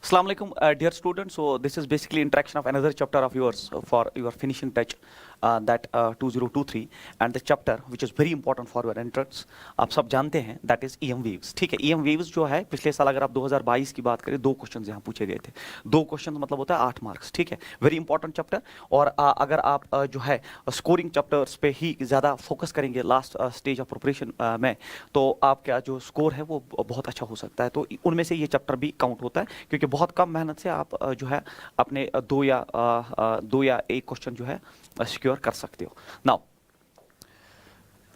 Assalamu alaikum, dear students. So this is basically introduction of another chapter of yours for your finishing touch, that 2023, and the chapter which is very important for your entrance. आप सब जानते हैं that is EM waves. ठीक है, EM waves जो है पिछले साल अगर आप 2022 की बात करें, दो क्वेश्चंस यहाँ पूछे गए थे. दो क्वेश्चंस मतलब होता है 8 मार्क्स. ठीक है, वेरी इंपॉर्टेंट चैप्टर. और अगर आप जो है स्कोरिंग चैप्टर्स पे ही ज़्यादा फोकस करेंगे लास्ट स्टेज ऑफ प्रिपरेशन में, तो आपका जो स्कोर है वो बहुत अच्छा हो सकता है. तो उनमें से ये चैप्टर भी काउंट होता है, क्योंकि बहुत कम मेहनत से आप जो है अपने दो या एक क्वेश्चन जो है सिक्योर कर सकते हो. नाउ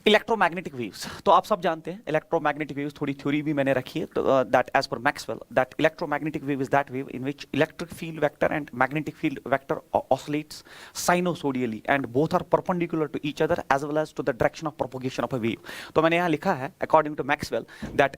इलेक्ट्रोमैग्नेटिक वेव्स, तो आप सब जानते हैं इलेक्ट्रोमैग्नेटिक वेव्स, थोड़ी थ्योरी भी मैंने रखी है. दैट एज पर Maxwell, that electromagnetic wave is that wave in which electric field vector and magnetic field vector oscillates sinusoidally and both are perpendicular to each other as well as to the direction of propagation of a wave. तो मैंने यहाँ लिखा है according to Maxwell that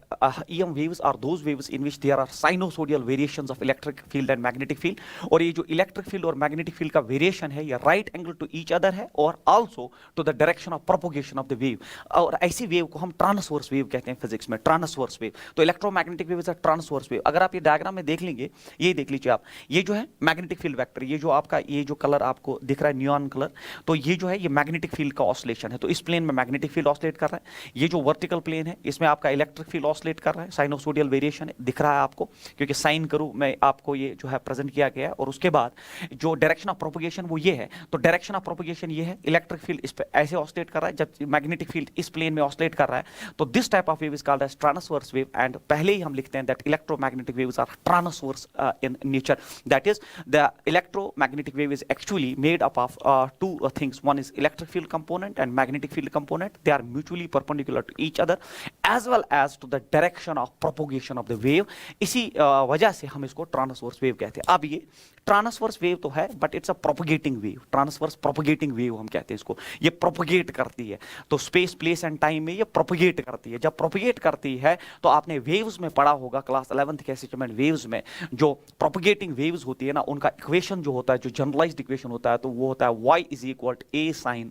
EM waves are those waves in which there are sinusoidal variations of electric field and magnetic field. और ये जो electric field और magnetic field का वेरिएशन है ये right angle to each other है और also to the direction of propagation of the wave. और ऐसी वेव को हम ट्रांसवर्स वेव कहते हैं फिजिक्स में, ट्रांसवर्स वेव. तो electromagnetic wave is a transverse wave. अगर आप ये डायग्राम में देख लेंगे, ये देख लीजिए आप, ये जो है मैग्नेटिक फील्ड वेक्टर, ये जो आपका ये जो कलर आपको दिख रहा है नियॉन कलर, तो ये जो है ये मैग्नेटिक फील्ड का ऑसिलेशन है. तो इस प्लेन में मैग्नेटिक फील्ड ऑसिलेट कर रहा है. ये जो वर्टिकल प्लेन है इसमें आपका इलेक्ट्रिक फील्ड ऑसिलेट कर रहा है. साइनोसोडियल वेरिएशन दिख रहा है आपको, क्योंकि साइन करूं मैं आपको ये जो है प्रेजेंट किया गया है. और उसके बाद जो डायरेक्शन ऑफ प्रोपगेशन वो ये है. तो डायरेक्शन ऑफ प्रोपगेशन ये है, इलेक्ट्रिक फील्ड इस पे ऐसे ऑसिलेट कर रहा है, जब मैग्नेटिक फील्ड इस प्लेन में ऑसिलेट कर रहा है. तो this type of wave is called as transverse wave. And पहले ही हम लिखते हैं that electromagnetic waves are transverse in nature. That is the electromagnetic wave is actually made up of two things. One is electric field component and magnetic field component. They are mutually perpendicular to each other as well as to the direction of propagation of the wave. इसी वजह से हम इसको transverse wave कहते हैं. अब ये transverse wave तो है, but it's a propagating wave. Transverse propagating wave हम कहते हैं इसको. ये प्रोपगेट करती है, तो स्पेस प्लेस एंड टाइम में ये प्रोपगेट करती है. जब प्रोपगेट करती है तो आपने वेव्स में पढ़ा होगा क्लास 11th के असेसमेंट वेव्स में, जो प्रोपगेटिंग वेव्स होती है ना, उनका इक्वेशन जो होता है, जो जनरलाइज्ड इक्वेशन होता है, तो वो होता है y is equal to a sin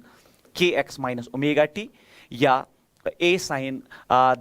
kx minus omega t, या a sin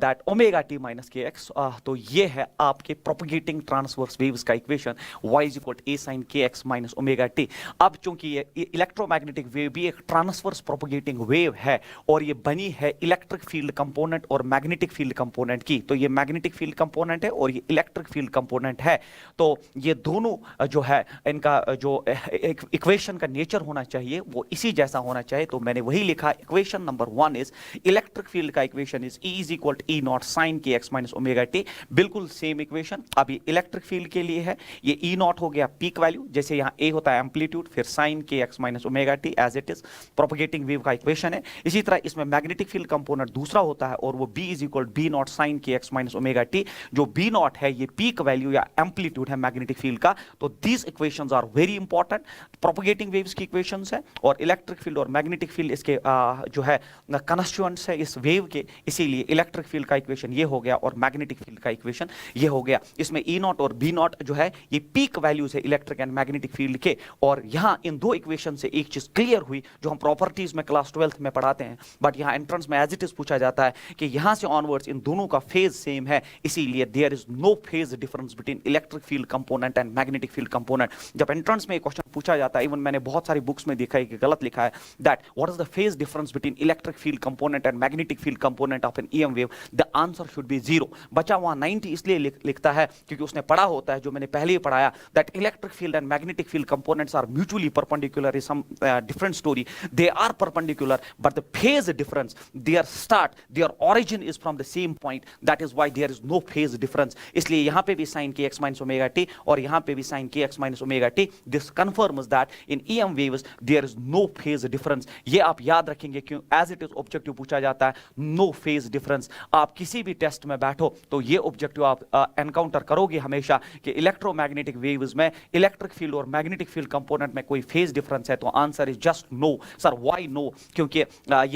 that omega t minus kx. तो ये है आपके प्रोपगेटिंग ट्रांसवर्स वेव्स का equation, y is equal to a sin kx minus omega t. अब चूंकि ये electromagnetic wave भी एक ट्रांसवर्स प्रोपगेटिंग वेव है और ये बनी है इलेक्ट्रिक फील्ड कंपोनेंट और मैग्नेटिक फील्ड कंपोनेंट की. तो ये मैग्नेटिक फील्ड कंपोनेंट है और ये इलेक्ट्रिक फील्ड कंपोनेंट है. तो ये दोनों जो है इनका जो इक्वेशन का नेचर होना चाहिए वो इसी जैसा होना चाहिए. तो मैंने वही लिखा. Equation number 1 is electric field का equation is E is equal to E naught sin kx minus omega t. बिल्कुल सेम इक्वेशन. अब ये इलेक्ट्रिक फील्ड के लिए है, ये E naught हो गया पीक वैल्यू, जैसे यहाँ A होता है एम्पलीट्यूड, फिर sin kx minus omega t as it is propagating wave का इक्वेशन है. इसी तरह इसमें मैग्नेटिक फील्ड कंपोनेंट दूसरा होता है और वो B is equal to B naught sin kx minus omega t. जो B naught है ये पीक वैल्यू या एम्पलीट्यूड है मैग्नेटिक फील्ड का. तो these equations are very important. Propagating waves की इक्वेशंस है और इलेक्ट्रिक फील्ड और मैग्नेटिक फील्ड इसके जो है कंस्टिट्यूएंट्स है इस वेव के. इसीलिए इलेक्ट्रिक फील्ड का इक्वेशन ये हो गया और मैग्नेटिक फील्ड का इक्वेशन ये हो गया. इसमें E नॉट और B नॉट जो है ये पीक वैल्यूज है इलेक्ट्रिक एंड मैग्नेटिक फील्ड के. और यहां इन दो इक्वेशन से एक चीज क्लियर हुई जो हम प्रॉपर्टीज में क्लास 12th में पढ़ाते हैं, बट यहां एंट्रेंस में एज इट इज पूछा जाता है कि यहां से ऑनवर्ड्स इन दोनों का फेज सेम है. इसीलिए there is no phase difference between electric field component and magnetic field component. जब एंट्रेंस में एक क्वेश्चन पूछा जाता है, इवन मैंने बहुत सारी बुक्स में देखा है कि गलत लिखा है that what is the phase difference between electric field component and magnetic field component of an EM wave, the answer should be 0. बच्चा वहां 90 इसलिए लिखता है क्योंकि उसने पढ़ा होता है, जो मैंने पहले ही पढ़ाया, that electric field and magnetic field components are mutually perpendicular. Is some different story. They are perpendicular but the phase difference, their start, their origin is from the same point. That is why there is no phase difference. इसलिए यहां पे भी sin kx minus omega t और यहां पे भी sin kx minus omega t. This confirms that in EM waves there is no phase difference. ये आप याद रखेंगे क्यों, एज इट इज ऑब्जेक्टिव पूछा जाता है, नो फेज डिफरेंस. आप किसी भी टेस्ट में बैठो तो ये ऑब्जेक्टिव आप एनकाउंटर करोगे हमेशा कि इलेक्ट्रोमैग्नेटिक वेव्स में इलेक्ट्रिक फील्ड और मैग्नेटिक फील्ड कंपोनेंट में कोई फेज डिफरेंस है. तो answer is just no. Sir why no? क्योंकि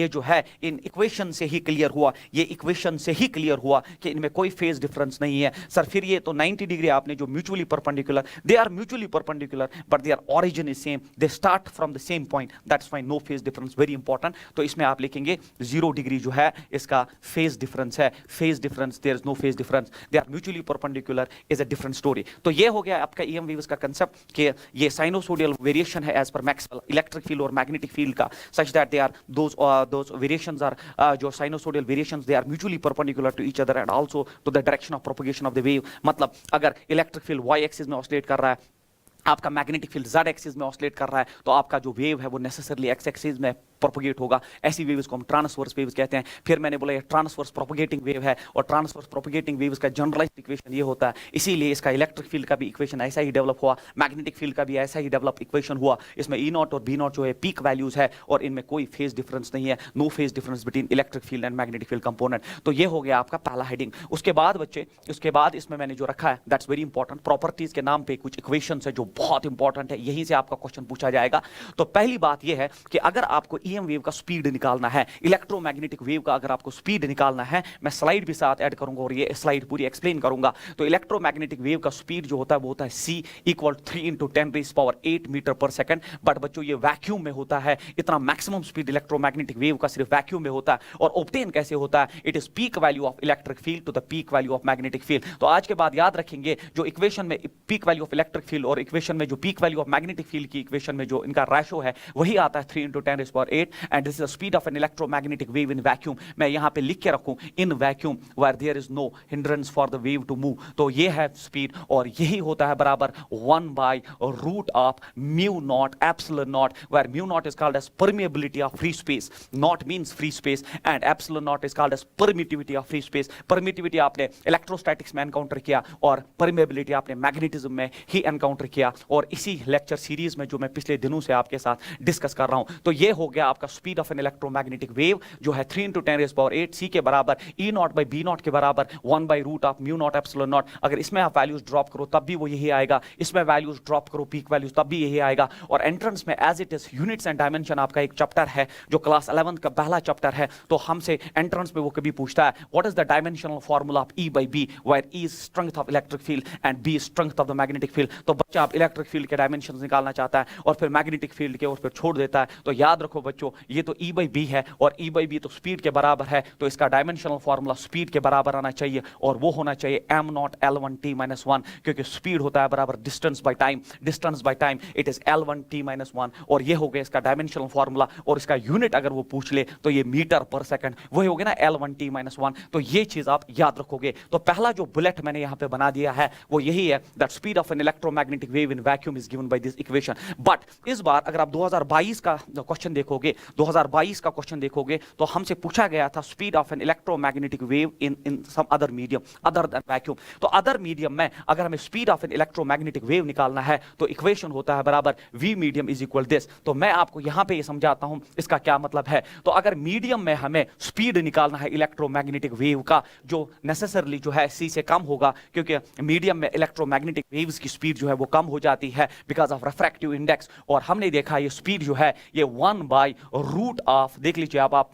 ये जो है इन इक्वेशन से ही क्लियर हुआ, ये इक्वेशन से ही क्लियर हुआ कि इनमें कोई फेज डिफरेंस नहीं है. सर फिर ये तो 90 डिग्री आपने जो mutually perpendicular, they are mutually perpendicular but they are origin is same, they start from the same point, that's why no phase difference, very important. तो इसमें आप लिखेंगे 0 डिग्री जो है इसका phase difference है, phase difference, there is no phase difference, they are mutually perpendicular is a different story. तो ये हो गया आपका EM waves का concept कि ये sinusoidal variation है as per Maxwell electric field और magnetic field का, such that they are those variations are जो sinusoidal variations they are mutually perpendicular to each other and also to the direction of propagation of the wave. मतलब अगर electric field y axis में oscillate कर रहा है, आपका magnetic field z axis में oscillate कर रहा है, तो आपका जो वेव है वो नेसेसरली x एक्सिस में प्रोपोगेट होगा. ऐसी वेव्स को हम ट्रांसवर्स वेव्स कहते हैं. फिर मैंने बोला ये ट्रांसवर्स प्रोपोगेटिंग वेव है और ट्रांसवर्स प्रोपोगेटिंग वेव्स का जनरलाइज्ड इक्वेशन ये होता है. इसीलिए इसका इलेक्ट्रिक फील्ड का भी इक्वेशन ऐसा ही डेवलप हुआ, मैग्नेटिक फील्ड का भी ऐसा ही डेवलप इक्वेशन हुआ. इसमें E नॉट और B नॉट जो है पीक वैल्यूज है और इनमें कोई फेज डिफरेंस नहीं है, no phase difference between electric field and magnetic field component. तो ये हो गया आपका पहला हेडिंग. उसके बाद बच्चे, उसके बाद इसमें मैंने जो रखा है दैट्स वेरी इंपॉर्टेंट, प्रॉपर्टीज के नाम पे कुछ इक्वेशंस है जो बहुत इंपॉर्टेंट है, यहीं से आपका क्वेश्चन पूछा जाएगा. तो पहली बात यह है कि अगर आपको EM वेव का स्पीड निकालना है, इलेक्ट्रोमैग्नेटिक वेव का अगर आपको स्पीड निकालना है, मैं स्लाइड भी साथ ऐड करूंगा और ये स्लाइड पूरी एक्सप्लेन करूंगा. तो इलेक्ट्रोमैग्नेटिक वेव का स्पीड जो होता है वो होता है c इक्वल 3 × 10⁸ मीटर पर सेकंड. बट बच्चों ये वैक्यूम में होता है, इतना मैक्सिमम स्पीड इलेक्ट्रोमैग्नेटिक वेव का सिर्फ वैक्यूम में होता है. और ऑब्टेन कैसे होता है? It is peak value of electric field to the peak value of magnetic field. तो आज के बाद याद रखेंगे जो इक्वेशन में peak value of electric field और इक्वेशन में जो peak value of magnetic field की इक्वेशन में जो इनका रेशो है वही आता है 3 × 10⁸ and this is the speed of an electromagnetic wave in vacuum. मैं यहां पे लिख के रखूं in vacuum where there is no hindrance for the wave to move. तो ये है स्पीड और यही होता है बराबर 1/रूट of mu not epsilon naught, where mu naught is called as permeability of free space. Naught means free space and epsilon naught is called as permittivity of free space. Permittivity आपने electrostatics में encounter किया और permeability आपने magnetism में ही encounter किया और इसी lecture series में जो मैं पिछले दिनों से आपके साथ डिस्कस कर रहा हूं. तो ये हो गया आपका speed of an electromagnetic wave जो है 3 × 10⁸ c के बराबर E naught by B naught के बराबर 1/रूट of mu not epsilon naught. अगर इसमें आप वैल्यूज ड्रॉप करो तब भी वो यही आएगा, इसमें वैल्यूज ड्रॉप करो पीक वैल्यूज तब भी यही आएगा. और एंट्रेंस में as it is units and dimension आपका एक चैप्टर है जो क्लास 11 का पहला चैप्टर है. तो हमसे एंट्रेंस में वो कभी पूछता है what is the dimensional formula of E/B where E is strength of electric field and B is strength of the magnetic field. तो बच्चा आप इलेक्ट्रिक फील्ड के डायमेंशन निकालना चाहता है और फिर मैग्नेटिक फील्ड के और फिर छोड़ देता है. तो याद रखो बच्चों ये तो E/B है और E/B तो स्पीड के बराबर है, तो इसका डायमेंशनल फार्मूला स्पीड के बराबर आना चाहिए और वो होना चाहिए m नॉट L1t-1 क्योंकि स्पीड होता है बराबर distance by time, distance by time it is L1t-1 और ये हो गया इसका डायमेंशनल फार्मूला. और इसका यूनिट अगर वो पूछ ले तो ये मीटर पर सेकंड वही हो गया ना L1t-1. तो ये चीज आप याद रखोगे. तो पहला जो बुलेट मैंने यहां पे बना दिया है वो यही है that speed of an electromagnetic wave in vacuum is given by this equation. But इस बार अगर आप 2022 का क्वेश्चन देखोगे, 2022 का क्वेश्चन देखोगे तो हमसे पूछा गया था speed of an electromagnetic wave in some other medium other than vacuum. तो अदर मीडियम में अगर हमें speed of an electromagnetic wave निकालना है तो इक्वेशन होता है बराबर v medium is equal this. तो मैं आपको यहां पे ये समझाता हूं इसका क्या मतलब है. तो अगर मीडियम में हमें स्पीड निकालना है इलेक्ट्रोमैग्नेटिक वेव का जो नेसेसरली जो है c से कम होगा क्योंकि मीडियम में इलेक्ट्रोमैग्नेटिक वेव्स की स्पीड जो है वो कम हो जाती है बिकॉज ऑफ रिफ्रैक्टिव इंडेक्स. और हमने देखा ये स्पीड जो है ये 1/रूट ऑफ, देख लीजिए आप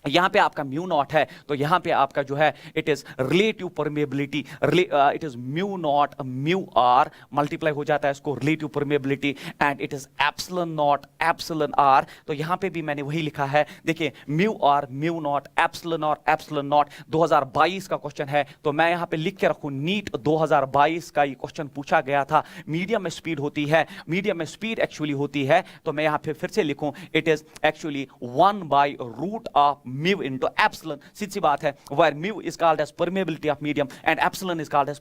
यहां पे आपका म्यू नॉट है तो यहां पे आपका जो है it is relative permeability, it is mu naught mu r multiply हो जाता है इसको relative permeability and it is epsilon naught epsilon are. तो यहां पे भी मैंने वही लिखा है, देखिए mu r mu not epsilon naught 2022 का क्वेश्चन है. तो मैं यहां पे लिख के रखूं नीट 2022 का ये क्वेश्चन पूछा गया था. मीडियम में स्पीड होती है, मीडियम में स्पीड एक्चुअली होती है तो मैं यहां पे फिर से लिखूं इट इज एक्चुअली 1/रूट ऑफ mu into epsilon. सीधी बात है where mu is called as permeability of medium and epsilon is called as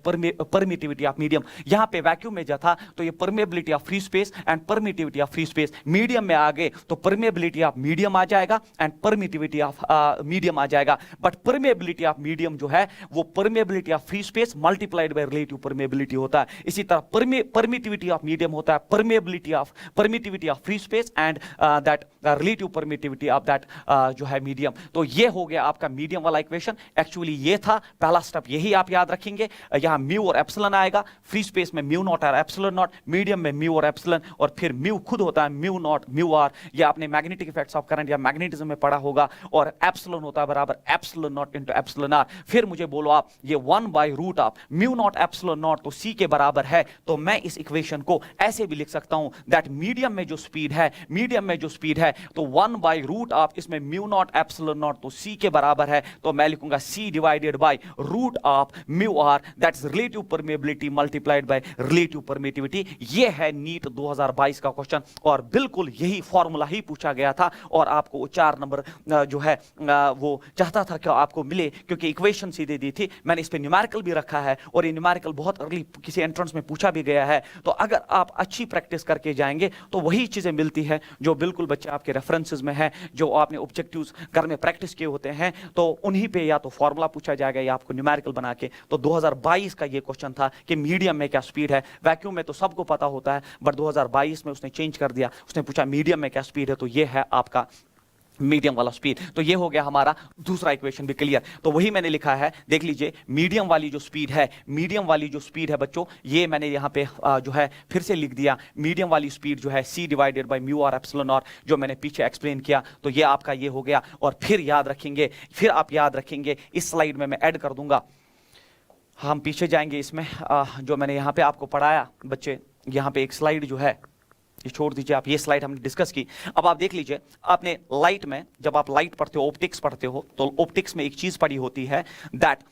permittivity of medium. यहां पे वैक्यूम में जा था तो ये permeability of free space and permittivity of free space. Medium में आ गए तो permeability of medium आ जाएगा and permittivity of medium आ जाएगा. बट permeability of medium जो है वो permeability of free space multiplied by relative permeability होता है. इसी तरह permittivity of medium होता है permittivity of free space and that relative permittivity of that जो है medium. तो ये हो गया आपका मीडियम वाला इक्वेशन। एक्चुअली ये था पहला स्टेप, यही आप याद रखेंगे। यहां म्यू और एप्सिलॉन आएगा, फ्री स्पेस में म्यू नॉट और एप्सिलॉन नॉट, मीडियम में म्यू और एप्सिलॉन, और फिर म्यू खुद होता है म्यू नॉट म्यू आर, ये आपने मैग्नेटिक इफेक्ट्स ऑफ करंट या मैग्नेटिज्म में पढ़ा होगा, और एप्सिलॉन होता है बराबर epsilon not into epsilon R. फिर मुझे बोलो आप ये 1/रूट of mu not epsilon not तो सी के बराबर है, तो मैं इस इक्वेशन को ऐसे भी लिख सकता हूं दैट मीडियम में जो स्पीड है, मीडियम में जो स्पीड है तो 1/रूट ऑफ इसमें म्यू नॉट एप्सिलॉन नॉट तो सी के बराबर है, तो मैं लिखूंगा सी divided by root of mu are, that is relative permeability multiplied by relative permittivity. ये है नीट 2022 का क्वेश्चन, और बिल्कुल यही फॉर्मूला ही पूछा गया था, और आपको 4 नंबर जो है वो चाहता था कि आपको मिले, क्योंकि इक्वेशन सीधे दी थी। मैंने इस पे न्यूमेरिकल भी रखा है, और ये न्यूमेरिकल बहुत अर्ली किसी एंट्रेंस में पूछा भी गया है, तो अगर आप अच्छी प्रैक्टिस करके जाएंगे तो वही चीजें मिलती है जो बिल्कुल बच्चे आपके रेफरेंसेस में है, जो आपने ऑब्जेक्टिव्स घर में प्रैक्टिस किए होते हैं, तो उन्हीं पे या तो फॉर्मूला पूछा जाएगा या आपको न्यूमेरिकल बना के। तो 2022 का ये क्वेश्चन था कि मीडियम में क्या स्पीड है। वैक्यूम में तो सबको पता होता है, बट 2022 में उसने चेंज कर दिया, उसने पूछा मीडियम में क्या स्पीड है, तो ये है आपका मीडियम वाला स्पीड। तो ये हो गया हमारा दूसरा इक्वेशन भी क्लियर। तो वही मैंने लिखा है, देख लीजिए, मीडियम वाली जो स्पीड है, मीडियम वाली जो स्पीड है बच्चों, ये मैंने यहाँ पे जो है फिर से लिख दिया, मीडियम वाली स्पीड जो है c divided by mu are epsilon r, जो मैंने पीछे एक्सप्लेन किया। तो ये आपका ये हो गया, और फिर याद रखेंगे, फिर आप याद रखेंगे, इस स्लाइड में मैं ऐड कर दूंगा, हम पीछे जाएंगे इसमें, जो मैंने यहाँ पे आपको पढ़ाया बच्चे, यहाँ पे एक स्लाइड जो है, ये छोड़ दीजिए आप, ये स्लाइड हमने डिस्कस की। अब आप देख लीजिए, आपने लाइट में, जब आप लाइट पढ़ते हो, ऑप्टिक्स पढ़ते हो, तो ऑप्टिक्स में एक चीज पढ़ी होती है that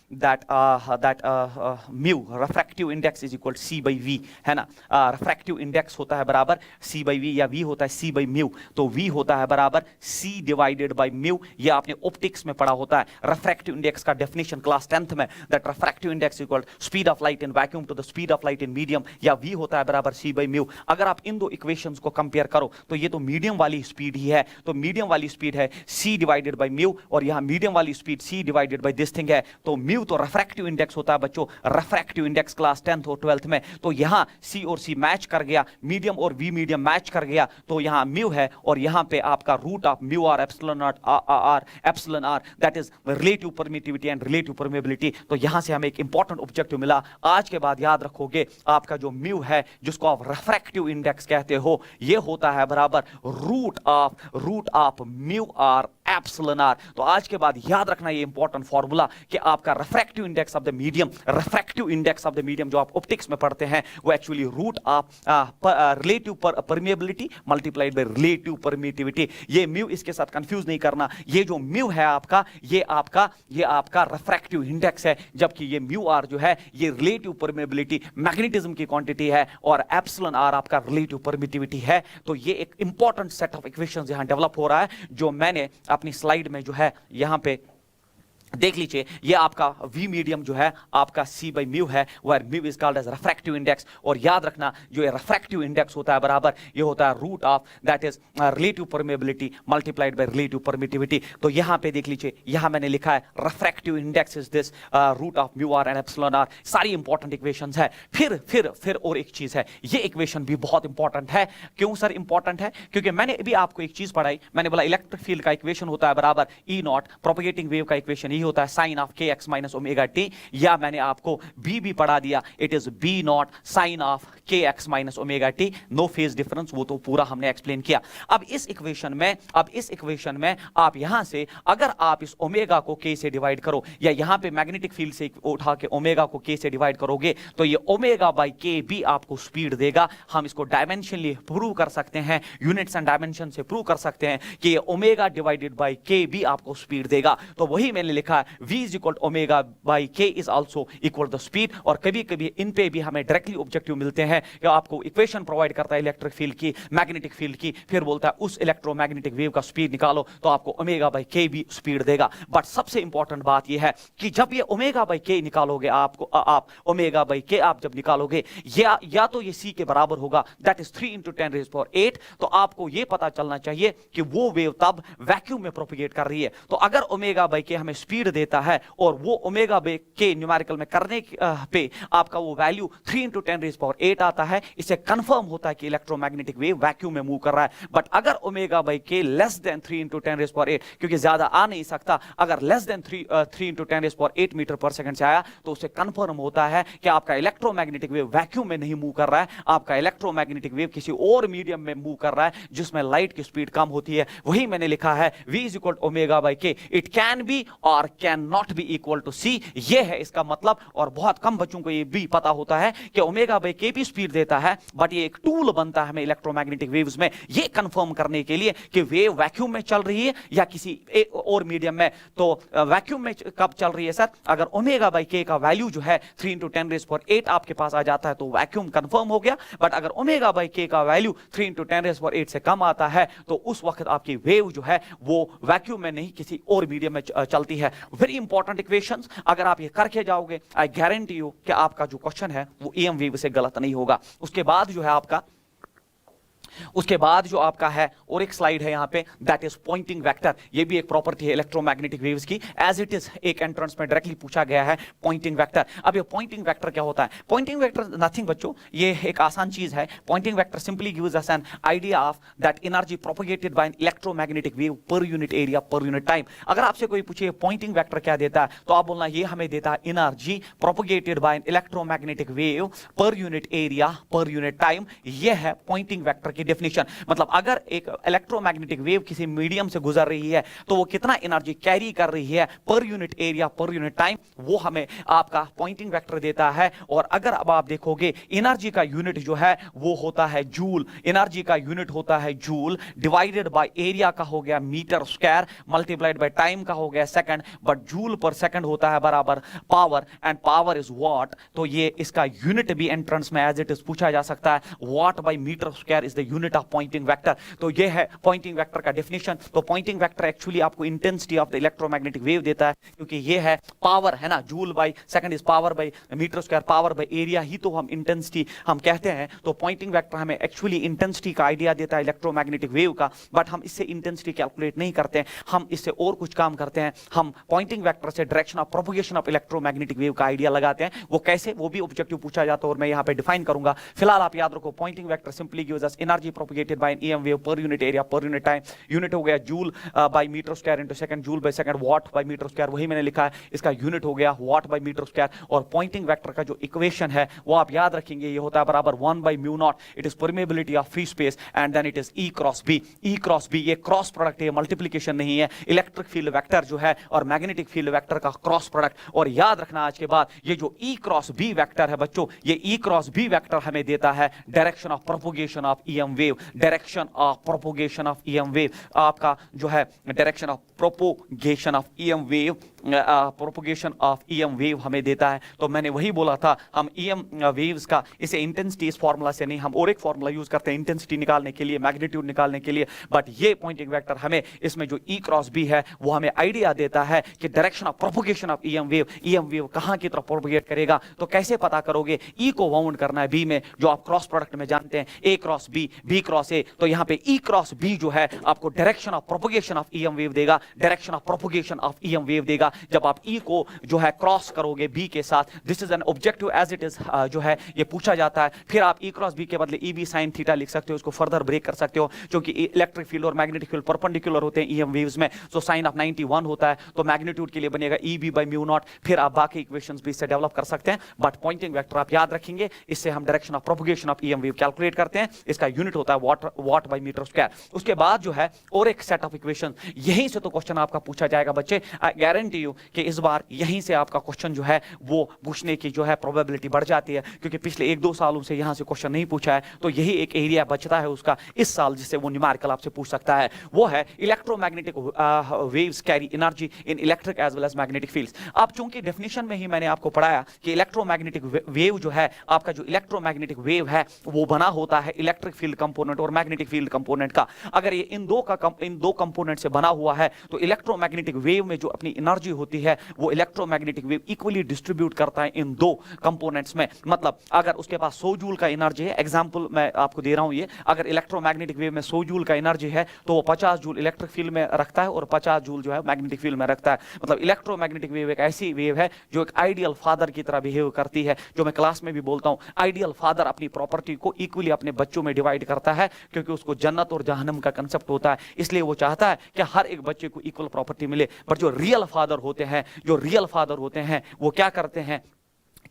mu refractive index is equal c by v, है ना। रिफ्रैक्टिव इंडेक्स होता है बराबर सी बाई वी, या वी होता है सी बाई म्यू, तो वी होता है बराबर सी डिवाइडेड बाई म्यू। ये आपने ऑप्टिक्स में पढ़ा होता है। रिफ्रैक्टिव इंडेक्स का डेफिनेशन क्लास 10th में, that refractive index equal speed of light in vacuum to the speed of light in medium, या वी होता है बराबर सी बाई म्यू। अगर आप इन दो इक्वेशंस को कंपेयर करो तो ये तो मीडियम वाली स्पीड ही है, तो मीडियम वाली स्पीड है सी डिवाइडेड बाय म्यू, और यहां मीडियम वाली speed c divided by this thing है। तो म्यू तो रिफ्रैक्टिव इंडेक्स होता है बच्चों, रिफ्रैक्टिव इंडेक्स क्लास 10th और 12th में, तो यहां सी और सी मैच कर गया, मीडियम और वी मीडियम मैच कर गया, तो यहां म्यू है, और यहां पे आपका root of mu are epsilon naught r epsilon r, that is relative permittivity and relative permeability. तो यहां से हमें एक इंपॉर्टेंट ऑब्जेक्टिव मिला। आज के बाद याद रखोगे, आपका जो म्यू है, जिसको आप रिफ्रैक्टिव इंडेक्स कहते हो, ये होता है बराबर root of mu are epsilon are. तो आज के बाद याद रखना ये इंपॉर्टेंट फॉर्मूला कि आपका refractive index of the medium, refractive index of the medium जो आप ऑप्टिक्स में पढ़ते हैं, वो actually root of relative permeability multiplied by relative permittivity. ये म्यू इसके साथ कंफ्यूज नहीं करना, ये जो म्यू है आपका, ये आपका रिफ्रैक्टिव इंडेक्स है, जबकि ये म्यू आर जो है, ये रिलेटिव परमेबिलिटी मैग्नेटिज्म की क्वांटिटी है, और एप्सिलॉन आर आपका रिलेटिव परमिटिविटी है। तो ये एक इंपॉर्टेंट सेट ऑफ इक्वेशंस यहां डेवलप हो रहा है, जो मैंने अपनी स्लाइड में जो है यहां पे देख लीजिए। ये आपका V मीडियम जो है आपका C बाई म्यू है, where mu is called as refractive index. और याद रखना, जो ये रिफ्रैक्टिव इंडेक्स होता है बराबर, ये होता है root of that is relative permeability multiplied by relative permittivity. तो यहां पे देख लीजिए, यहां मैंने लिखा है refractive index is this root of mu r and epsilon r. सारी इंपॉर्टेंट इक्वेशंस है। फिर और एक चीज है, ये इक्वेशन भी बहुत इंपॉर्टेंट है। क्यों सर इंपॉर्टेंट है? क्योंकि मैंने अभी आपको एक चीज पढ़ाई, मैंने बोला इलेक्ट्रिक फील्ड का इक्वेशन होता है बराबर ई नॉट, प्रोपेगेटिंग वेव का इक्वेशन ही होता है sine of k x minus omega t, या मैंने आपको बी भी पढ़ा दिया, it is B naught sine of k x minus omega t, no phase difference, वो तो पूरा हमने एक्सप्लेन किया। अब इस इक्वेशन में आप यहां से अगर आप इस ओमेगा को के से डिवाइड करो, या यहां पे मैग्नेटिक फील्ड से उठा के ओमेगा को के से डिवाइड करोगे, तो ये ओमेगा बाई के भी आपको स्पीड देगा। हम इसको डायमेंशनली प्रूव कर सकते हैं, यूनिट्स एंड डायमेंशन से प्रूव कर सकते हैं कि ये ओमेगा डिवाइडेड बाई के भी आपको स्पीड देगा। तो वही मैंने लिखा है, v is equal omega by k is also equal the speed. और कभी कभी इन पे भी हमें डायरेक्टली ऑब्जेक्टिव मिलते हैं कि आपको इक्वेशन प्रोवाइड करता है इलेक्ट्रिक फील्ड की, मैग्नेटिक फील्ड की, फिर बोलता है उस इलेक्ट्रोमैग्नेटिक वेव का स्पीड निकालो, तो आपको ओमेगा बाई के भी स्पीड देगा। बट सबसे इंपॉर्टेंट बात यह है कि जब ये ओमेगा बाई के निकालोगे, आप ओमेगा बाई के आप जब निकालोगे, या तो ये सी के बराबर होगा, दैट इज 3 × 10⁸, तो आपको ये पता चलना चाहिए कि वो वेव तब वैक्यूम में प्रोपेगेट कर रही है। तो अगर ओमेगा बाई के हमें स्पीड स्पीड देता है और वो ओमेगा के न्यूमेरिकल में करने पे आपका वो वैल्यू 3 × 10⁸ आता है। इससे कंफर्म होता है कि इलेक्ट्रोमैग्नेटिक वेव वैक्यूम में मूव कर रहा है। बट अगर ओमेगा के लेस देन 3 × 10⁸, क्योंकि ज्यादा आ नहीं सकता, अगर लेस देन 3 × 10⁸ मीटर पर सेकंड से आया तो उससे कंफर्म होता है कि आपका इलेक्ट्रोमैग्नेटिक वेव वैक्यूम में नहीं मूव कर रहा है, आपका इलेक्ट्रोमैग्नेटिक वेव किसी और मीडियम में मूव कर रहा है जिसमें लाइट की स्पीड कम होती है। वही मैंने लिखा है v = ω/k, it can be और can not be equal to c। ये है इसका मतलब, और बहुत कम बच्चों को ये भी पता होता है कि ω/k भी स्पीड देता है, बट ये एक टूल बनता है हमें इलेक्ट्रोमैग्नेटिक वेव्स में ये कंफर्म करने के लिए कि वेव वैक्यूम में चल रही है या किसी और मीडियम में। तो वैक्यूम में कब चल रही है सर? अगर ω/k का वैल्यू जो है 3 × 10⁸ आपके पास आ जाता है तो वैक्यूम कंफर्म हो गया। बट अगर ω/k का वैल्यू 3 × 10⁸ से कम आता है तो उस वक्त आपकी वेव जो है वो वैक्यूम में नहीं किसी और मीडियम में चलती है। वेरी इंपॉर्टेंट इक्वेशंस, अगर आप ये करके जाओगे आई गारंटी यू कि आपका जो क्वेश्चन है वो EM वेव से गलत नहीं होगा। उसके बाद जो है और एक स्लाइड है यहाँ पे, दैट इज पॉइंटिंग वेक्टर। ये भी एक प्रॉपर्टी है इलेक्ट्रोमैग्नेटिक वेव्स की, एज इट इज एक एंट्रेंस में डायरेक्टली पूछा गया है पॉइंटिंग वेक्टर। अब ये पॉइंटिंग वेक्टर क्या होता है? पॉइंटिंग वेक्टर नथिंग बच्चों, ये एक आसान चीज है। Poynting vector simply gives us an idea of that energy propagated by an electromagnetic wave per unit area per unit time. अगर आपसे कोई पूछे पॉइंटिंग वेक्टर क्या देता है तो आप बोलना ये हमें देता है energy propagated by an electromagnetic wave per unit area per unit time. ये है पॉइंटिंग वेक्टर की डेफिनेशन। मतलब अगर एक इलेक्ट्रोमैग्नेटिक वेव किसी मीडियम से गुजर रही है तो वो कितना एनर्जी कैरी कर रही है पर unit area per unit time, वो हमें आपका पॉइंटिंग वेक्टर देता है। और अगर अब आप देखोगे एनर्जी का यूनिट जो है वो होता है जूल, एनर्जी का यूनिट होता है जूल, डिवाइडेड बाय एरिया का हो गया metre square, multiplied by time का हो गया second. But joule per second होता है बराबर power, and power is watt. तो ये इसका यूनिट भी एंट्रेंस में एज इट इज पूछा जा सकता है, watt by metre square is the unit of Poynting vector. तो ये है पॉइंटिंग वेक्टर का डेफिनेशन। तो पॉइंटिंग वेक्टर एक्चुअली आपको intensity of the electromagnetic wave देता है, क्योंकि ये है पावर है ना, joule by second is power by metre square, power by area ही तो हम इंटेंसिटी हम कहते हैं। तो पॉइंटिंग वेक्टर हमें एक्चुअली इंटेंसिटी का आइडिया देता है इलेक्ट्रोमैग्नेटिक वेव का, बट हम इससे इंटेंसिटी कैलकुलेट नहीं करते हैं, हम इससे और कुछ काम करते हैं। हम पॉइंटिंग वेक्टर से direction of propagation of electromagnetic wave का आइडिया लगाते हैं। वो कैसे, वो भी ऑब्जेक्टिव पूछा जाता है और मैं यहाँ पे डिफाइन करूंगा। फिलहाल आप याद रखो Poynting vector simply gives us energy propagated by an EM wave per unit area per unit time. Unit हो गया joule by metre square into second, joule by second, watt by metre square, वही मैंने लिखा है, इसका unit हो गया watt by metre square. और पॉइंटिंग वेक्टर का जो इक्वेशन है वो आप याद रखेंगे, ये होता है बराबर 1/μ0, it is permeability of free space and then it is E cross B। E cross B ये क्रॉस प्रोडक्ट है, मल्टीप्लिकेशन नहीं है। इलेक्ट्रिक फील्ड वेक्टर जो है और मैग्नेटिक फील्ड वेक्टर का क्रॉस प्रोडक्ट। और याद रखना आज के बाद ये जो E क्रॉस B वेक्टर है बच्चों, ये E क्रॉस B वेक्टर हमें देता है direction of propagation of EM wave, direction of propagation of EM wave, आपका जो है direction of propagation of EM wave, propagation of EM wave हमें देता है। तो मैंने वही बोला था, हम EM वेव्स का इसे इंटेंसिटी इस फार्मूला से नहीं, हम और एक फार्मूला यूज करते हैं इंटेंसिटी निकालने के लिए, मैग्नीट्यूड निकालने के लिए। बट ये पॉइंटिंग वेक्टर हमें इसमें जो E क्रॉस B है वो हमें आइडिया देता है कि direction of propagation of EM wave कहां की तरफ प्रोपगेट करेगा। तो कैसे पता करोगे? E को बाउंड करना है B में, जो आप क्रॉस प्रोडक्ट में जानते हैं, A cross B, B cross A। तो यहाँ पे E क्रॉस B जो है आपको direction of propagation of EM wave देगा, direction of propagation of EM wave देगा जब आप E को जो है क्रॉस करोगे B के साथ। This is an objective as it is जो है ये पूछा जाता है। फिर आप E क्रॉस B के बदले EB साइन थीटा लिख सकते हो, इसको फर्दर ब्रेक कर सकते हो, क्योंकि इलेक्ट्रिक फील्ड और मैग्नेटिक फील्ड परपेंडिकुलर होते हैं EM वेव्स में। सो साइन ऑफ 91 होता है, तो मैग्नीट्यूड के लिए बनेगा EB/μ0। फिर आप बाकी इक्वेशंस भी इससे डेवलप कर सकते हैं, बट पॉइंटिंग वेक्टर आप याद रखेंगे, इससे हम direction of propagation of EM wave calculate करते हैं। इसका यूनिट होता है वॉट बाय मीटर स्क्वायर। उसके बाद जो है और एक सेट ऑफ इक्वेशन, यहीं से तो क्वेश्चन आपका पूछा जाएगा बच्चे, आई गारंटी यू कि इस बार यहीं से आपका क्वेश्चन जो है वो पूछने की जो है प्रोबेबिलिटी बढ़ जाती है, क्योंकि पिछले 1-2 सालों से यहां से क्वेश्चन नहीं पूछा है। तो यही एक एरिया बचता है उसका इस साल जिससे वो न्यूमेरिकल आपसे पूछ सकता है, वो है electromagnetic waves carry energy in electric as well as magnetic fields. अब चूंकि डेफिनेशन में ही मैंने आपको पढ़ाया कि इलेक्ट्रोमैग्नेटिक वेव जो है, आपका जो इलेक्ट्रोमैग्नेटिक वेव है वो बना होता है इलेक्ट्रिक फील्ड कंपोनेंट और मैग्नेटिक फील्ड कंपोनेंट का। अगर ये इन दो कंपोनेंट से बना हुआ है तो इलेक्ट्रोमैग्नेटिक वेव में जो अपनी एनर्जी एनर्जी होती है वो इलेक्ट्रोमैग्नेटिक वेव इक्वली डिस्ट्रीब्यूट करता है इन दो कंपोनेंट्स में। मतलब अगर उसके पास 100 जूल का एनर्जी है, एग्जांपल मैं आपको दे रहा हूं, ये अगर इलेक्ट्रोमैग्नेटिक वेव में 100 जूल का एनर्जी है तो वो 50 जूल इलेक्ट्रिक फील्ड में रखता है और 50 जूल जो है मैग्नेटिक फील्ड में रखता है। मतलब इलेक्ट्रोमैग्नेटिक वेव एक ऐसी वेव है जो एक आइडियल फादर की तरह बिहेव करती है, जो मैं क्लास में भी बोलता हूं। आइडियल फादर अपनी प्रॉपर्टी को इक्वली अपने बच्चों में डिवाइड करता है, क्योंकि उसको जन्नत और जहन्नम का कंसेप्ट होता है, इसलिए वो चाहता है कि हर एक बच्चे को इक्वल प्रॉपर्टी मिले। बट जो रियल फादर होते हैं, वो क्या करते हैं,